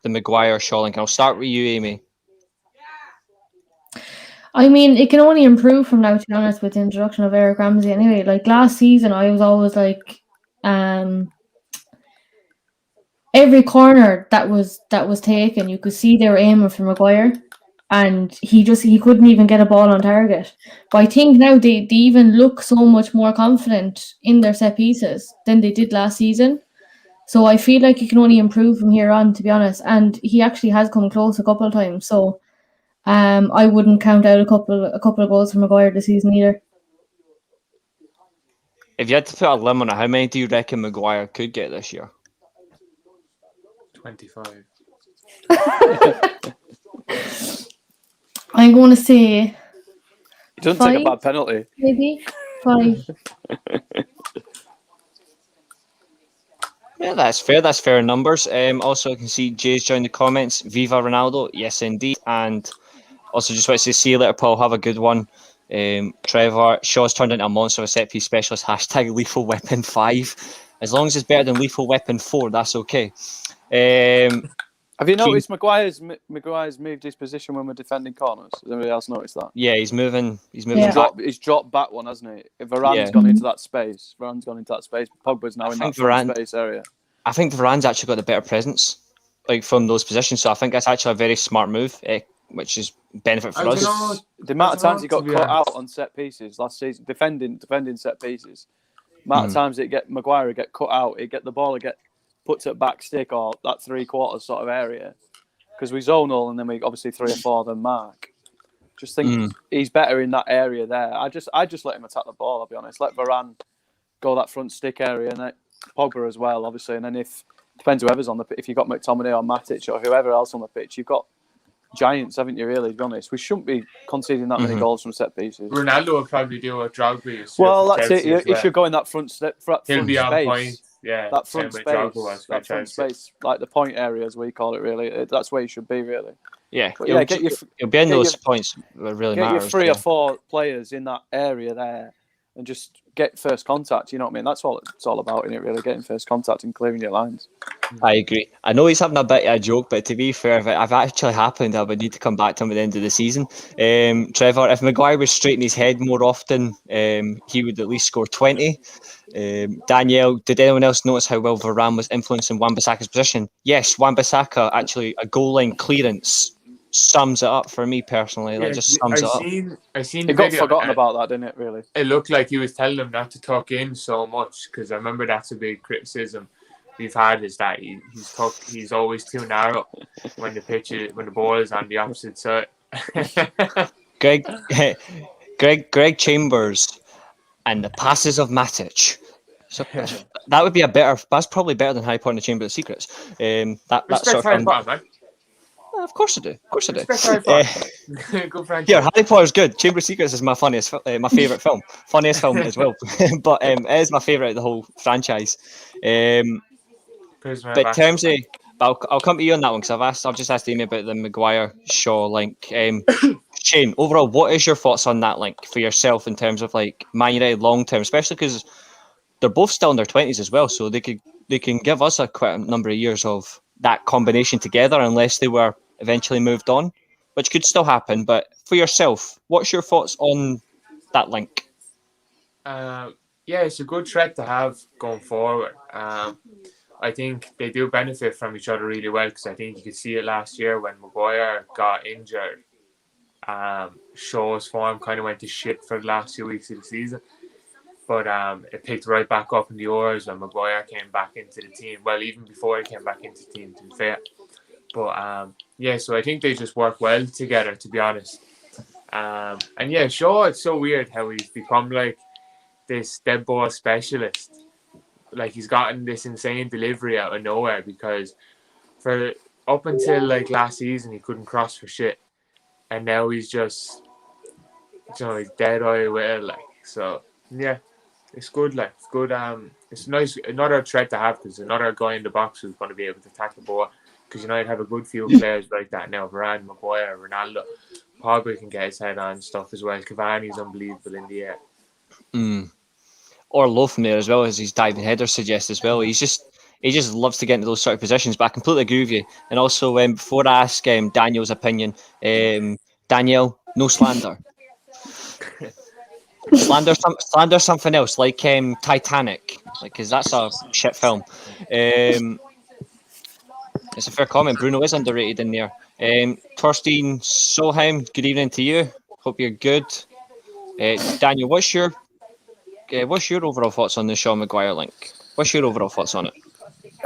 Maguire-Shaw link? I'll start with you, Amy. I mean, it can only improve from now, to be honest, with the introduction of Eric Ramsey anyway. Like last season, I was always like, every corner that was taken, you could see they were aiming for Maguire, and he couldn't even get a ball on target. But I think now they even look so much more confident in their set pieces than they did last season. So I feel like you can only improve from here on, to be honest. And he actually has come close a couple of times. So I wouldn't count out a couple of goals from Maguire this season either. If you had to put a limit on it, how many do you reckon Maguire could get this year? 25. I'm going to say... He doesn't take a bad penalty. Maybe 5. Yeah, that's fair. That's fair numbers. Also, I can see Jay's joined the comments. Viva Ronaldo. Yes, indeed. And also just want to say, see you later, Paul. Have a good one. Trevor, Shaw's turned into a monster of a set piece specialist. Hashtag Lethal Weapon 5. As long as it's better than Lethal Weapon 4, that's okay. Have you noticed Maguire's moved his position when we're defending corners? Has anybody else noticed that? Yeah, he's moving. Yeah. He's dropped back one, hasn't he? Varane's gone into that space. Pogba's now in that front space area. I think Varane's actually got a better presence, like from those positions. So I think that's actually a very smart move, which is benefit for us. The amount of times he got cut out on set pieces last season, defending set pieces. The amount of times Maguire would get cut out, he'd get the ball, get put to a back stick or that 3/4 sort of area, because we zonal and then we obviously 3 or 4 then mark. Just think he's better in that area there. I just let him attack the ball. I'll be honest. Let Varane go that front stick area, and then Pogba as well, obviously. And then depends whoever's on the pitch. If you've got McTominay or Matic or whoever else on the pitch, you've got giants, haven't you? Really, to be honest, we shouldn't be conceding that many goals from set pieces. Ronaldo will probably do what Drogba. Well, that's it. He should go in that front He'll be space. on point. Yeah, that front space, like the point area as we call it. Really, that's where you should be. Really. Yeah, but you'll be in those points where it really matters. Get your 3 or 4 players in that area there, and just get first contact. You know what I mean? That's all it's all about, isn't it? Really, getting first contact and clearing your lines. I agree. I know he's having a bit of a joke, but to be fair, if it actually happened, I would need to come back to him at the end of the season. Trevor, if Maguire was straight in his head more often, he would at least score 20. Danielle, did anyone else notice how well Varane was influencing Wan-Bissaka's position? Yes, Wan-Bissaka actually a goal line clearance sums it up for me personally. That just sums it up. I seen It the got video. forgotten about that, didn't it? Really. It looked like he was telling them not to tuck in so much, because I remember that's a big criticism we've had, is that he's always too narrow when the ball is on the opposite side. Greg Chambers and the passes of Matic. So that would be that's probably better than Harry Potter and the Chamber of Secrets. That Respect sort of Harry Potter, man. Of course I do. Of course I do. Respect Harry Potter. Good franchise. Yeah, Harry Potter's good. Chamber of Secrets is my my favourite film. Funniest film as well. But it is my favourite of the whole franchise. But in terms of, I'll come to you on that one, because I've just asked Amy about the Maguire-Shaw link. Shane, overall, what is your thoughts on that link for yourself in terms of like Man United long term, especially because they're both still in their 20s as well, so they can give us quite a number of years of that combination together, unless they were eventually moved on, which could still happen. But for yourself, what's your thoughts on that link? Yeah, it's a good threat to have going forward. I think they do benefit from each other really well, because I think you could see it last year when Maguire got injured. Shaw's form kind of went to shit for the last few weeks of the season, but it picked right back up in the Euros when Maguire came back into the team. Well, even before he came back into the team, to be fair. But yeah, so I think they just work well together, to be honest. And yeah, Shaw, it's so weird how he's become like this dead ball specialist. Like, he's gotten this insane delivery out of nowhere, because for up until like last season he couldn't cross for shit, and now he's just, he's dead eye with it, like. So yeah, it's good. Like, it's good. It's nice, another threat to have, because another guy in the box who's going to be able to tackle the ball. Because United have a good few players like that now. Varane, Maguire, Ronaldo. Pogba can get his head on stuff as well. Cavani's unbelievable in the air. Or low from there as well, as his diving header suggests as well. He just loves to get into those sort of positions. But I completely agree with you. And also, before I ask Daniel's opinion, Daniel, no slander. slander something else, like Titanic, because that's a shit film. It's a fair comment. Bruno is underrated in there. Torstein Solheim, good evening to you. Hope you're good. Daniel, what's your overall thoughts on the Shaw Maguire link? What's your overall thoughts on it?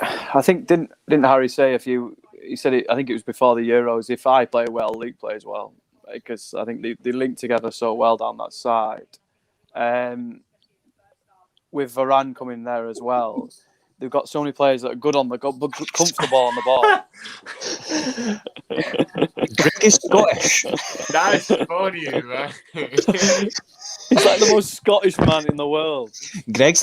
I think didn't Harry say he said it, I think it was before the Euros, if I play well, Luke plays well, because I think they link together so well down that side. With Varane coming there as well, they've got so many players that are good on the comfortable on the ball. Greg is Scottish. That's funny, man. He's like the most Scottish man in the world. Greg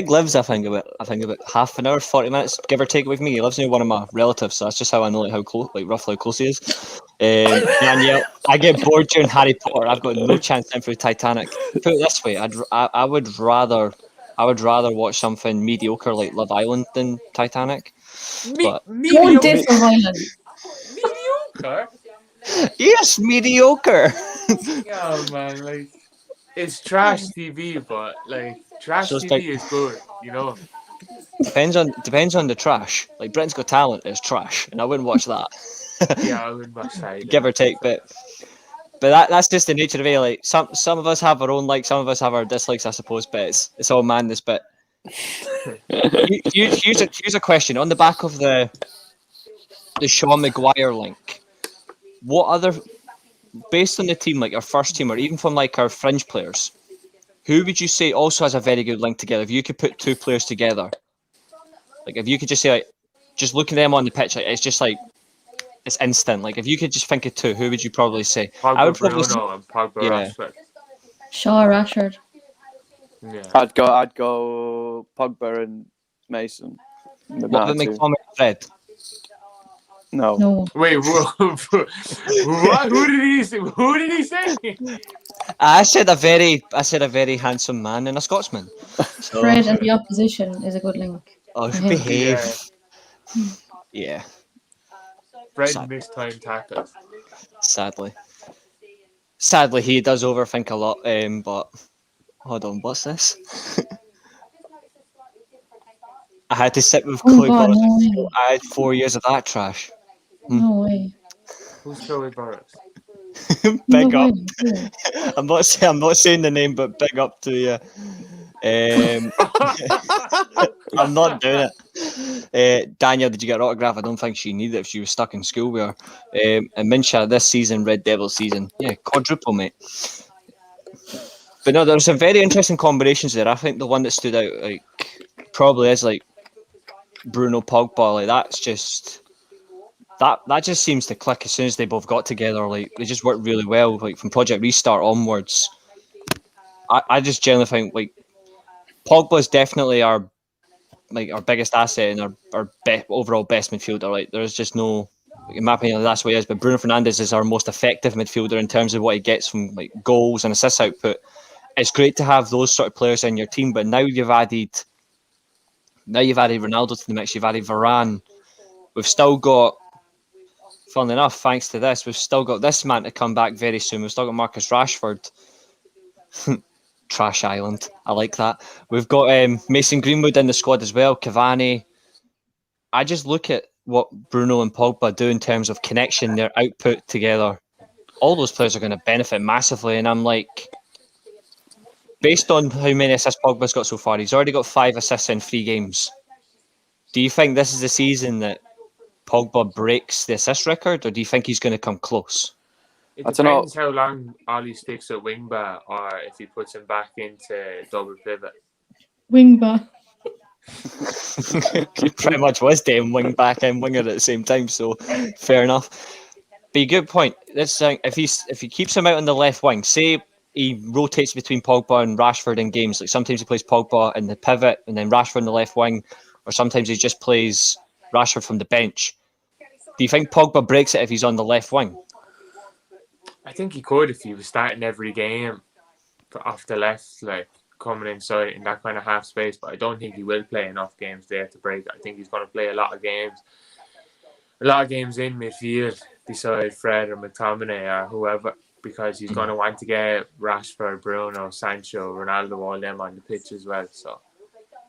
lives, I think about half an hour, 40 minutes, give or take, with me. He lives near one of my relatives, so that's just how I know how close, roughly how close he is. And yeah, I get bored during Harry Potter. I've got no chance in for Titanic. Put it this way, I would rather watch something mediocre like Love Island than Titanic. Don't diss Love Island. Mediocre? Yes, mediocre. Yeah, man, like, it's trash TV, but like, trash So it's TV like, is good, you know. Depends on the trash. Like, Britain's Got Talent is trash, and I wouldn't watch that. Yeah, I wouldn't watch that either. Give or take, but that's just the nature of it. Like, some of us have our own likes, some of us have our dislikes, I suppose. But it's all madness. But here's a question on the back of the Shaw Maguire link. What other, based on the team, like our first team, or even from like our fringe players, who would you say also has a very good link together? If you could put two players together, like if you could just say, like, just look at them on the pitch, like it's just like it's instant. Like if you could just think of two, who would you probably say? Pogba, I would probably Bruno, and Pogba, yeah. Rashford. Shaw, Rashford. Yeah. I'd go Pogba and Mason. What about McTominay and Fred? No. Wait, what? Who did he say? I said a very handsome man and a Scotsman. So, Fred and the opposition is a good link. oh, I think. behave. Yeah. Fred missed time tackles. Sadly, he does overthink a lot. But hold on, what's this? I had to sit with Chloe. God, no way. I had 4 years of that trash. No way. Who's Chloe Burrows? Big No up. way. I'm not saying the name, but big up to you. I'm not doing it. Daniel, did you get an autograph? I don't think she needed it if she was stuck in school with her. And Minsha, this season, Red Devil season. Yeah, quadruple, mate. But no, there's some very interesting combinations there. I think the one that stood out, like, probably is like Bruno Pogba. Like, that's just that just seems to click as soon as they both got together. Like, they just worked really well. Like, from Project Restart onwards, I just generally think like Pogba is definitely our biggest asset and our overall best midfielder. Like, there's just no, in my opinion, that's what he is. But Bruno Fernandes is our most effective midfielder in terms of what he gets from like goals and assist output. It's great to have those sort of players in your team, but now you've added Ronaldo to the mix. You've added Varane. We've still got, funnily enough, thanks to this, we've still got this man to come back very soon. We've still got Marcus Rashford. Trash Island. I like that. We've got Mason Greenwood in the squad as well. Cavani. I just look at what Bruno and Pogba do in terms of connection, their output together. All those players are going to benefit massively, and I'm like, based on how many assists Pogba's got so far, he's already got 5 assists in 3 games. Do you think this is the season that Pogba breaks the assist record, or do you think he's going to come close? It depends how long Ollie sticks at wing back, or if he puts him back into double pivot. Wing back. He pretty much was doing wing back and winger at the same time, so fair enough. But a good point. This if he keeps him out on the left wing, say he rotates between Pogba and Rashford in games. Like sometimes he plays Pogba in the pivot and then Rashford in the left wing, or sometimes he just plays Rashford from the bench. Do you think Pogba breaks it if he's on the left wing? I think he could if he was starting every game off the left, like coming inside in that kind of half space. But I don't think he will play enough games there to break it. I think he's going to play a lot of games in midfield beside Fred or McTominay or whoever, because he's going to want to get Rashford, Bruno, Sancho, Ronaldo, all them on the pitch as well. So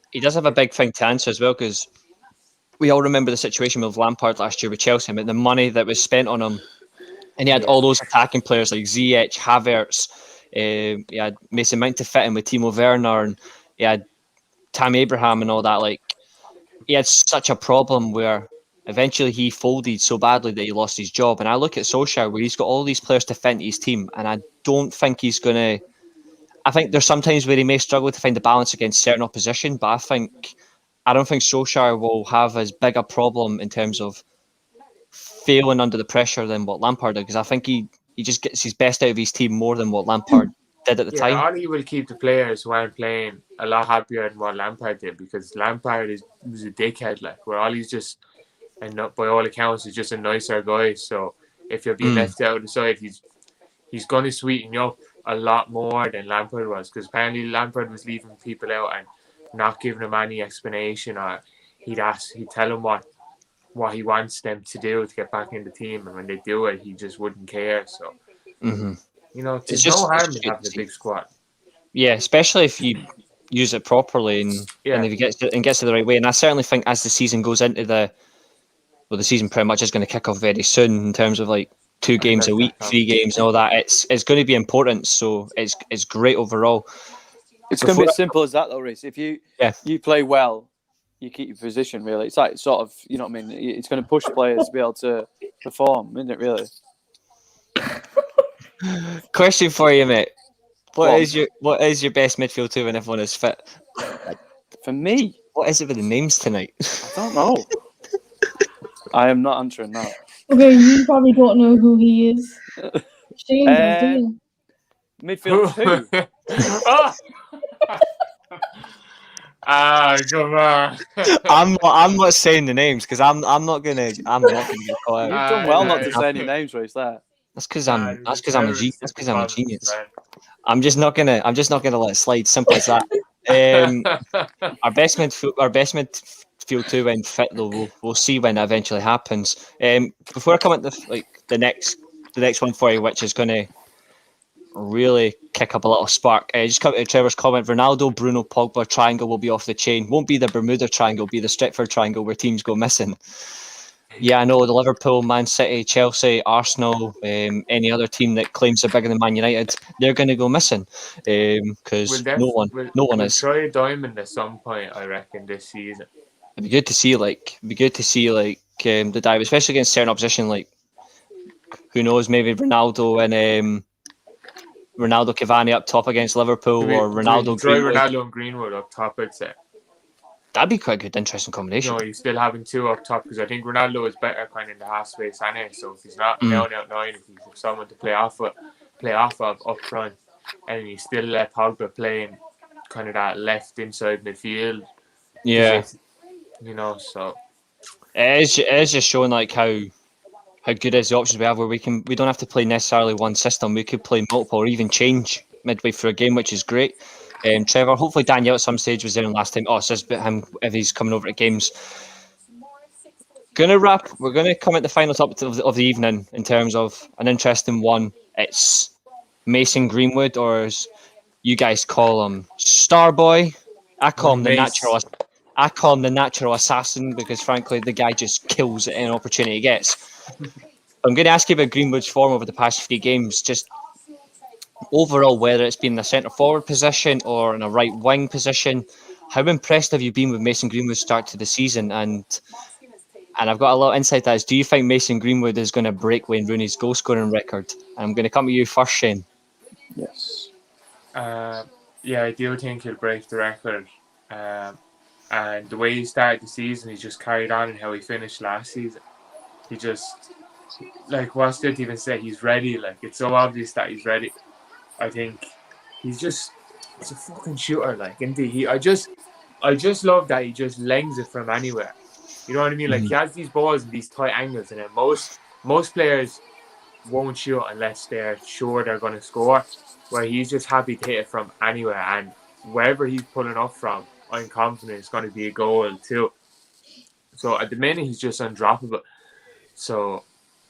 he does have a big thing to answer as well, because we all remember the situation with Lampard last year with Chelsea, but the money that was spent on him. And he had all those attacking players like Ziyech, Havertz. He had Mason Mount to fit in with Timo Werner, and he had Tammy Abraham and all that. Like, he had such a problem where eventually he folded so badly that he lost his job. And I look at Solskjaer, where he's got all these players to fit into his team, and I don't think he's going to. I think there's sometimes where he may struggle to find the balance against certain opposition, but I don't think Solskjaer will have as big a problem in terms of failing under the pressure than what Lampard did, because I think he just gets his best out of his team more than what Lampard did at the time. Ollie will keep the players who aren't playing a lot happier than what Lampard did, because Lampard was a dickhead, like, where Ollie's just, and not, by all accounts, is just a nicer guy. So if you're being left out of the side, he's going to sweeten you up a lot more than Lampard was, because apparently Lampard was leaving people out and not giving them any explanation, or he'd tell them what he wants them to do to get back in the team, and when they do it, he just wouldn't care. So, you know, there's no harm in having a big squad. Yeah, especially if you use it properly and if he gets to the right way. And I certainly think as the season goes into the season pretty much is going to kick off very soon in terms of like 2 games a week, 3 games, and all that. It's going to be important. So it's great overall. It's going to be as simple as that, though, Reece. If you play well, you keep your position, really. It's like sort of, you know what I mean? It's going to push players to be able to perform, isn't it, really? Question for you, mate. What is your best midfield 2 when everyone is fit? For me? What is it with the names tonight? I don't know. I am not answering that. Okay, you probably don't know who he is. Shane does, do you? Midfield 2. Come on. I'm not saying the names because I'm not gonna get caught out. You've done well not to say any names, Reece. There. That's because I'm a genius. I'm just not gonna let it slide. Simple as that. Our best midfield 2 when fit, though. We'll see when that eventually happens. Before I come at the next one for you, which is going to really kick up a little spark. Just come to Trevor's comment. Ronaldo, Bruno, Pogba triangle will be off the chain. Won't be the Bermuda triangle, be the Stretford triangle where teams go missing. Yeah, I know the Liverpool, Man City, Chelsea, Arsenal, any other team that claims they're bigger than Man United, they're going to go missing because no one We'll is. try a diamond at some point, I reckon, this season. It'd be good to see, the dive, especially against certain opposition. Like, who knows? Maybe Ronaldo and Ronaldo Cavani up top against Liverpool, or Ronaldo try Greenwood. Ronaldo and Greenwood up top, I'd say. That'd be quite a good, interesting combination. No, you're still having two up top because I think Ronaldo is better kind of in the half space anyway. So if he's not down out nine, if he's someone to play off of up front, and you still let Pogba playing kind of that left inside midfield. Yeah, so it is just showing like how good is the options we have, where we don't have to play necessarily one system. We could play multiple or even change midway through a game, which is great. Trevor, hopefully Daniel at some stage was there last time. Oh, it's just about him if he's coming over to games. We're gonna come at the final topic of the evening in terms of an interesting one. It's Mason Greenwood, or as you guys call him, Starboy. I call him the natural assassin because frankly the guy just kills at any opportunity he gets. I'm going to ask you about Greenwood's form over the past 3 games, just overall, whether it's been in a centre forward position or in a right wing position. How impressed have you been with Mason Greenwood's start to the season? And I've got a little insight to this. Do you think Mason Greenwood is going to break Wayne Rooney's goal scoring record? I'm going to come to you first, Shane. Yes. Yeah, I do think he'll break the record. And the way he started the season, he just carried on in how he finished last season. He just, what's there to even say? He's ready. It's so obvious that he's ready. I think he's a fucking shooter. Indeed, I just love that he just lengths it from anywhere. You know what I mean? He has these balls in these tight angles, and then most players won't shoot unless they're sure they're going to score. Where he's just happy to hit it from anywhere, and wherever he's pulling up from, I'm confident it's going to be a goal too. So at the minute, he's just undroppable. So,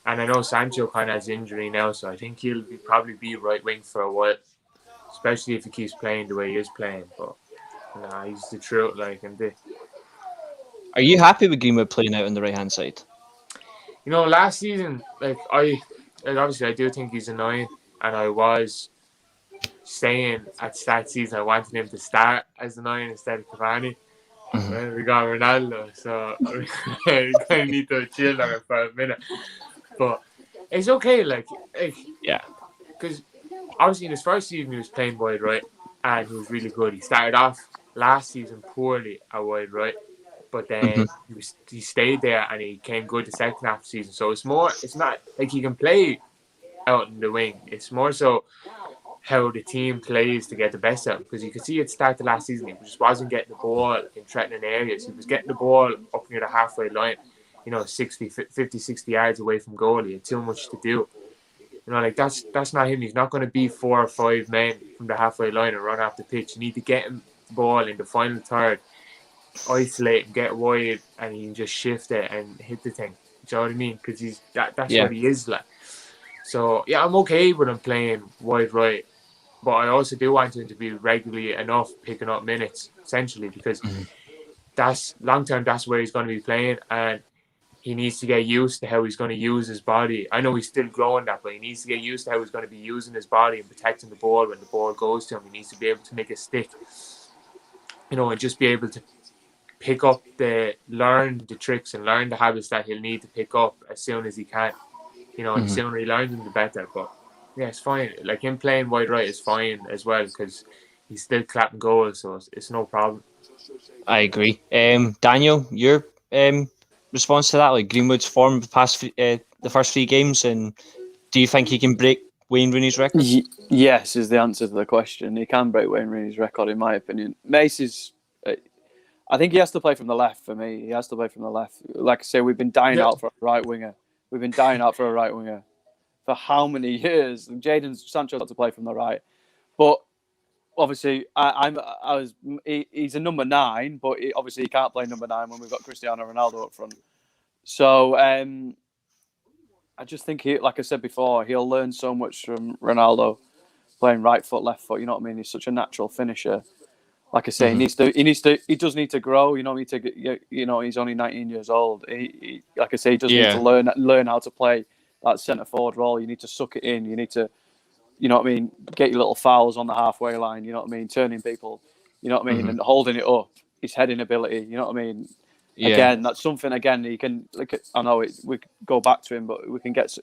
and I know Sancho kind of has injury now, so I think he'll probably be right wing for a while, especially if he keeps playing the way he is playing. But he's the truth. Are you happy with Greenwood playing out on the right hand side? Last season, obviously I do think he's annoying, and I was saying at that season I wanted him to start as annoying instead of Cavani. Well, we got Ronaldo, so we kind of need to chill on it for a minute. But it's okay, yeah, because obviously in his first season he was playing wide right, and he was really good. He started off last season poorly at wide right, but then he stayed there and he came good the second half of the season. So it's not like he can play out in the wing. It's more so how the team plays to get the best out of him. Because you could see it start the last season, he just wasn't getting the ball in threatening areas. He was getting the ball up near the halfway line, 50, 60 yards away from goal. He had too much to do. That's not him. He's not going to be 4 or 5 men from the halfway line and run off the pitch. You need to get him the ball in the final third, isolate and get wide, and he can just shift it and hit the thing. Do you know what I mean? Because that's what he is like. So, yeah, I'm okay with him playing wide right. But I also do want him to be regularly enough picking up minutes, essentially, because that's long-term, that's where he's going to be playing, and he needs to get used to how he's going to use his body. I know he's still growing that, but he needs to get used to how he's going to be using his body and protecting the ball when the ball goes to him. He needs to be able to make it stick, and just be able to learn the tricks and learn the habits that he'll need to pick up as soon as he can. The sooner he learns them, the better. But yeah, it's fine. Him playing wide right is fine as well because he's still clapping goals, so it's no problem. I agree. Daniel, your response to that, Greenwood's form the first 3 games, and do you think he can break Wayne Rooney's record? Yes, is the answer to the question. He can break Wayne Rooney's record, in my opinion. Mace is. I think he has to play from the left for me. He has to play from the left. Like I say, we've been dying out for a right winger. We've been dying out for a right winger for how many years? Jadon Sancho got to play from the right, but obviously he's a number 9, but obviously he can't play number 9 when we've got Cristiano Ronaldo up front. So I just think like I said before, he'll learn so much from Ronaldo playing right foot, left foot. You know what I mean? He's such a natural finisher. like I say, he does need to grow. He's only 19 years old. Like I say, he does need to learn how to play that centre forward role. You need to suck it in. You need to, get your little fouls on the halfway line. You know what I mean, turning people. You know what I mean, and holding it up. His heading ability. You know what I mean. Yeah. Again, that's something. Again, he can. I know we go back to him, but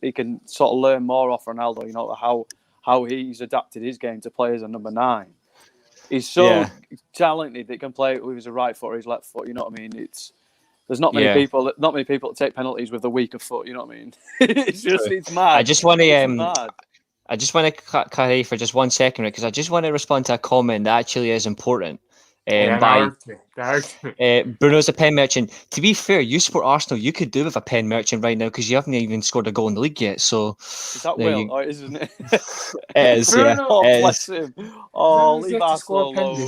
he can sort of learn more off Ronaldo. You know how he's adapted his game to play as a number 9. He's so talented that he can play with his right foot or his left foot. You know what I mean? There's not many people that take penalties with a weaker foot. You know what I mean? It's mad. I just want to cut in for just 1 second, because I just want to respond to a comment that actually is important. By Bruno's a pen merchant. To be fair, you support Arsenal. You could do with a pen merchant right now because you haven't even scored a goal in the league yet. So is that Will? Or isn't it? It is. Yeah. Oh, bless him. Oh, leave Arsenal alone.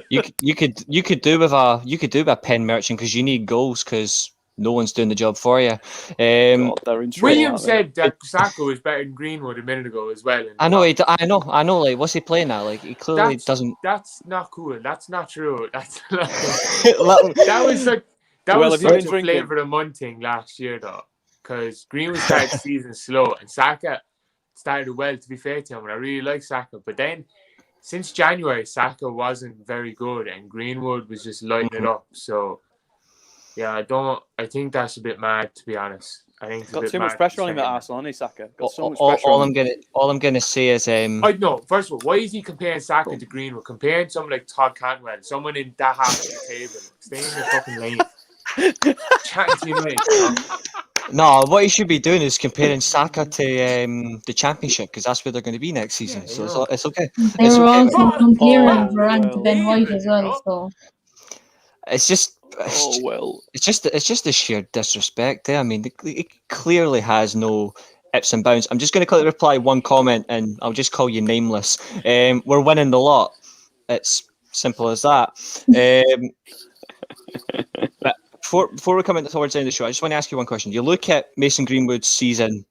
You could do with a pen merchant because you need goals because no one's doing the job for you. William said that Saka was better than Greenwood a minute ago as well. I know. Like, what's he playing at? Like, he clearly doesn't. That's not cool. That's not true. That's not, that was such a flavour of the month thing last year, though, because Greenwood started the season slow and Saka started well. To be fair to him, and I really like Saka, but then since January, Saka wasn't very good, and Greenwood was just lighting it up. So. Yeah, I think that's a bit mad, to be honest. I think got too much pressure on him at Arsenal, hasn't he, Saka? All I'm gonna say is I know. First of all, why is he comparing Saka to Greenwood? Comparing someone like Todd Cantwell, someone in that half of the table, stay in your fucking lane. Chatting to you, mate. No, what he should be doing is comparing Saka to the Championship, because that's where they're going to be next season. Yeah, so it's okay. They were also comparing Varane to Ben White as well. So it's just. It's just a sheer disrespect. I mean, it clearly has no ips and bounds. I'm just going to quickly reply one comment, and I'll just call you nameless. We're winning the lot. It's simple as that. But before we come into towards the end of the show, I just want to ask you one question. You look at Mason Greenwood's season,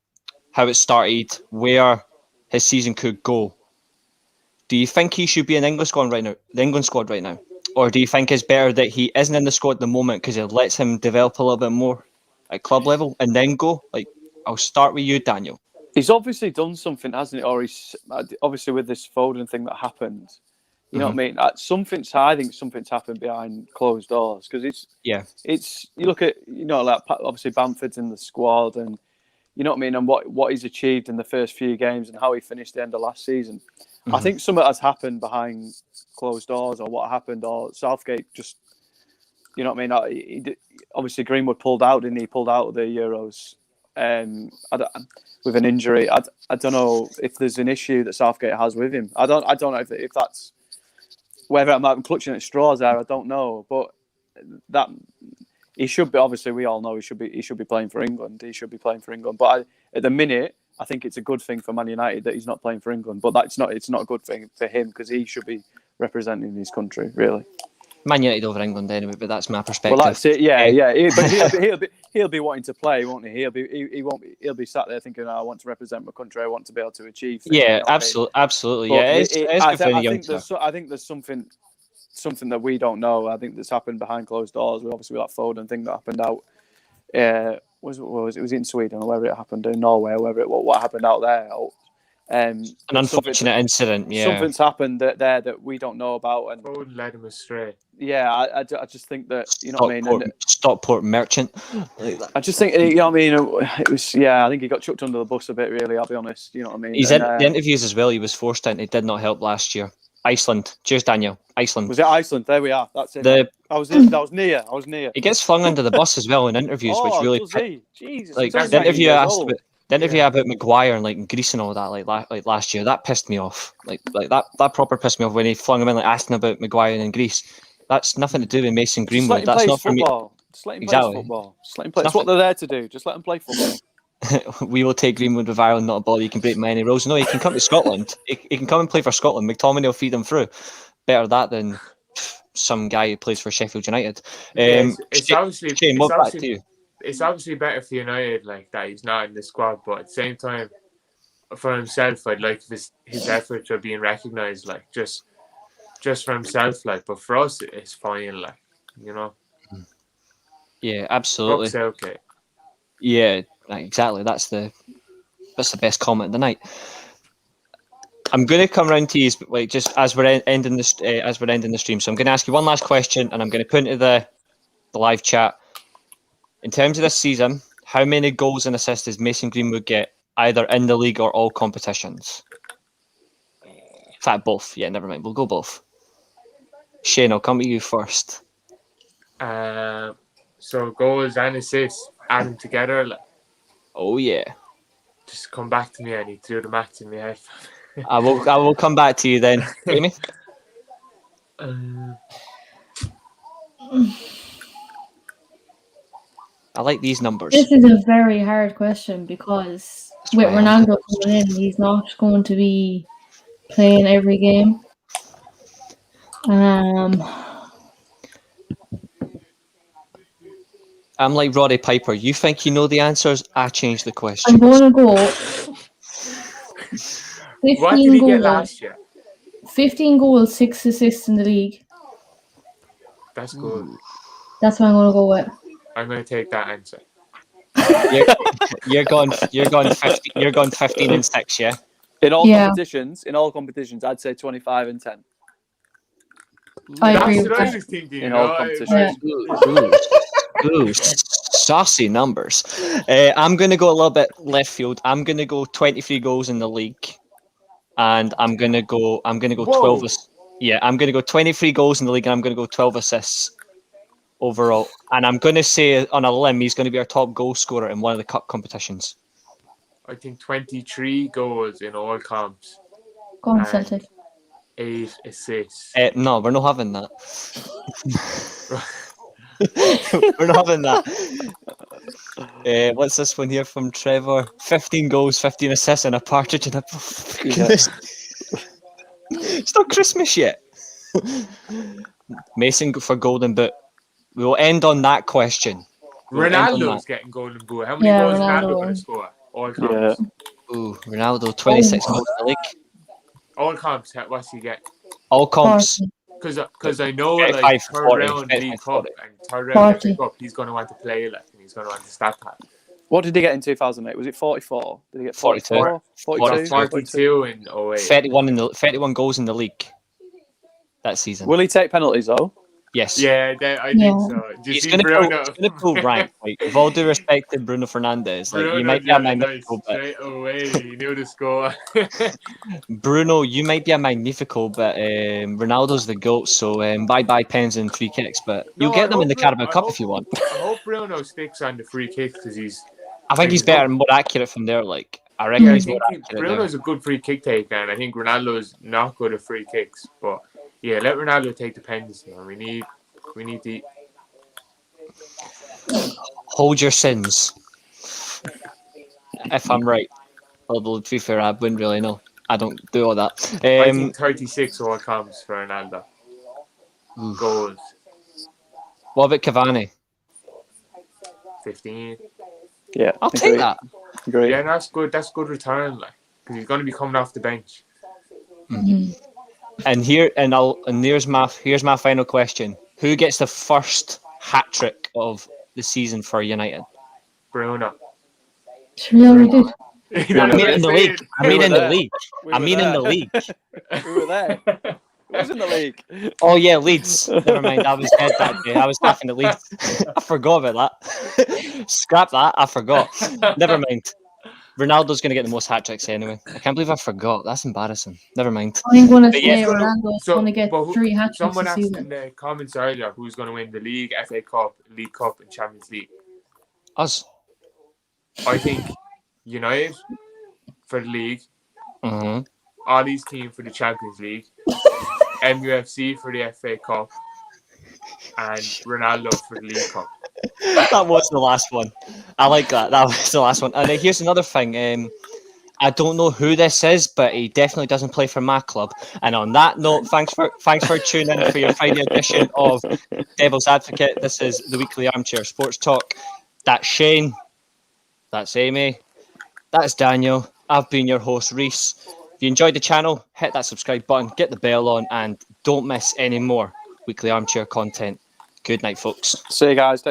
how it started, where his season could go. Do you think he should be in England squad right now? The England squad right now? Or do you think it's better that he isn't in the squad at the moment because it lets him develop a little bit more at club level and then go? Like, I'll start with you, Daniel. He's obviously done something, hasn't he? Or he's obviously with this Foden thing that happened. You know what I mean? I think something's happened behind closed doors because it's you look at like obviously Bamford's in the squad and you know what I mean, and what he's achieved in the first few games and how he finished the end of last season. I think something has happened behind closed doors, or what happened, or Southgate just, you know what I mean. Obviously, Greenwood pulled out, didn't he? Pulled out of the Euros with an injury. I don't know if there's an issue that Southgate has with him. I don't know if that's whether I might be clutching at straws there. I don't know, but that he should be. Obviously, we all know he should be playing for England. He should be playing for England. But at the minute, I think it's a good thing for Man United that he's not playing for England. But it's not a good thing for him because he should be representing his country, really. Man United over England anyway, but that's my perspective. Well, that's it. Yeah. But he'll be wanting to play, won't he? He'll be sat there thinking, I want to represent my country. I want to be able to achieve things. Yeah, absolutely. But yeah, it's good for the youngster. I think there's something that we don't know. I think that's happened behind closed doors. Obviously, with that Foden thing that happened out. Was it in Sweden or wherever it happened, in Norway, or what happened out there? An unfortunate incident. Yeah, something's happened there that we don't know about, and Foden led him astray. Yeah, I just think that know what I mean. Stockport merchant. I just think you know what I mean. It was I think he got chucked under the bus a bit. Really, I'll be honest. You know what I mean. He's in the interviews as well. He was forced in. It did not help last year. Iceland. Cheers, Daniel. Iceland. Was it Iceland? There we are. That's it. That was near. I was near. He gets flung under the bus as well in interviews, which really. Does he? Jesus. Like the interview about Maguire and like Greece and all that, like last year, that pissed me off. Like that proper pissed me off when he flung him in, like asking about Maguire and Greece. That's nothing to do with Mason Greenwood. That's not for me. Just let him play football. Just let him play. That's what they're there to do. Just let him play football. We will take Greenwood with Ireland, not a ball. You can break many rules. No, he can come to Scotland. He can come and play for Scotland. McTominay will feed him through. Better that than some guy who plays for Sheffield United. It's obviously Shane, what back to you? It's obviously better for United like that he's not in the squad, but at the same time, for himself, I'd like his efforts are being recognised. Like just just for himself, like. But for us, it's fine, like, you know. Yeah, absolutely. Fuck's okay. Yeah, exactly. That's the best comment of the night. I'm going to come round to you, like, just as we're ending this, the stream. So I'm going to ask you one last question, and I'm going to put into the live chat. In terms of this season, how many goals and assists does Mason Greenwood get, either in the league or all competitions? In fact, both. Yeah, never mind. We'll go both. Shane, I'll come to you first. So goals and assists, add them together. Like, Oh yeah. just come back to me. I need to do the maths in my head. I will come back to you then. Amy? I like these numbers. This is a very hard question because with Ronaldo coming in, he's not going to be playing every game. I'm like Roddy Piper. You think you know the answers? I change the question. I'm going to go 15 what did he goals, get last year? 15 goals, 6 assists in the league. That's good. That's what I'm going to go with. I'm going to take that answer. You're going 15 and 6, yeah? In all competitions, I'd say 25 and 10. I agree That's with what I that. was thinking. In all competitions. Ooh, saucy numbers. I'm going to go a little bit left field. I'm going to go 23 goals in the league, and I'm going to go 12. Yeah, I'm going to go 23 goals in the league, and I'm going to go 12 assists overall. And I'm going to say on a limb, he's going to be our top goal scorer in one of the cup competitions. I think 23 goals in all comps. Go on, Celtic. 8 assists. No, we're not having that. We're not having that. What's this one here from Trevor? 15 goals, 15 assists, and a partridge in a... It's not Christmas yet. Mason for Golden Boot. We will end on that question. Ronaldo's getting Golden Boot. How many goals is Ronaldo going to score? All comps. Yeah. Ooh, Ronaldo, 26 goals in the league. All comps, what's he get? All comps. Because I know, 35, like, third 40, round 35, League Cup 40. and third round 40. FA Cup, he's going to want to play, like, and he's going to want to stat pad. What did he get in 2008? Was it 44? Did he get 44? 42? 42 in 08. 31 goals in the league that season. Will he take penalties, though? I Yes. think so. He's going to pull rank. Like, with all due respect to Bruno Fernandes, like, you might be a magnifical, but straight away, he knew the score. Bruno, you might be a magnifical, but Ronaldo's the GOAT. So bye pens and free kicks, but you'll get them in the Carabao Cup if you want. I hope Bruno sticks on the free kicks because I think he's better and more accurate from there. Like, I reckon he's more accurate. Bruno's a good free kick taker, and I think Ronaldo's not good at free kicks. But yeah, let Ronaldo take the pens. Man. We need to hold your sins. If I'm right, although to be fair, I wouldn't really know. I don't do all that. I think 36 all comes for Ronaldo. Goals. What about Cavani? 15. Yeah, I'll take that. Great. Yeah, that's good. That's good return, like, because he's going to be coming off the bench. And here's my final question: who gets the first hat trick of the season for United? Bruno. We already did. I mean in the league. I mean in the league. We were there. Who was in the league? Oh yeah, Leeds. Never mind. I was dead that day. I was laughing at Leeds. I forgot about that. Scrap that. I forgot. Never mind. Ronaldo's going to get the most hat tricks anyway. I can't believe I forgot. That's embarrassing. Never mind. I'm going to say Ronaldo's going to get 3 hat tricks Someone this asked season. in the comments earlier who's going to win the league, FA Cup, League Cup, and Champions League. Us. I think United for the league, Ollie's team for the Champions League, MUFC for the FA Cup, and Ronaldo for the League Cup. That was the last one. I like that. That was the last one. And here's another thing. I don't know who this is, but he definitely doesn't play for my club. And on that note, thanks for tuning in for your Friday edition of Devil's Advocate. This is the weekly Armchair Sports Talk. That's Shane. That's Amy. That's Daniel. I've been your host, Reece. If you enjoyed the channel, hit that subscribe button, get the bell on, and don't miss any more weekly armchair content. Good night, folks. See you guys.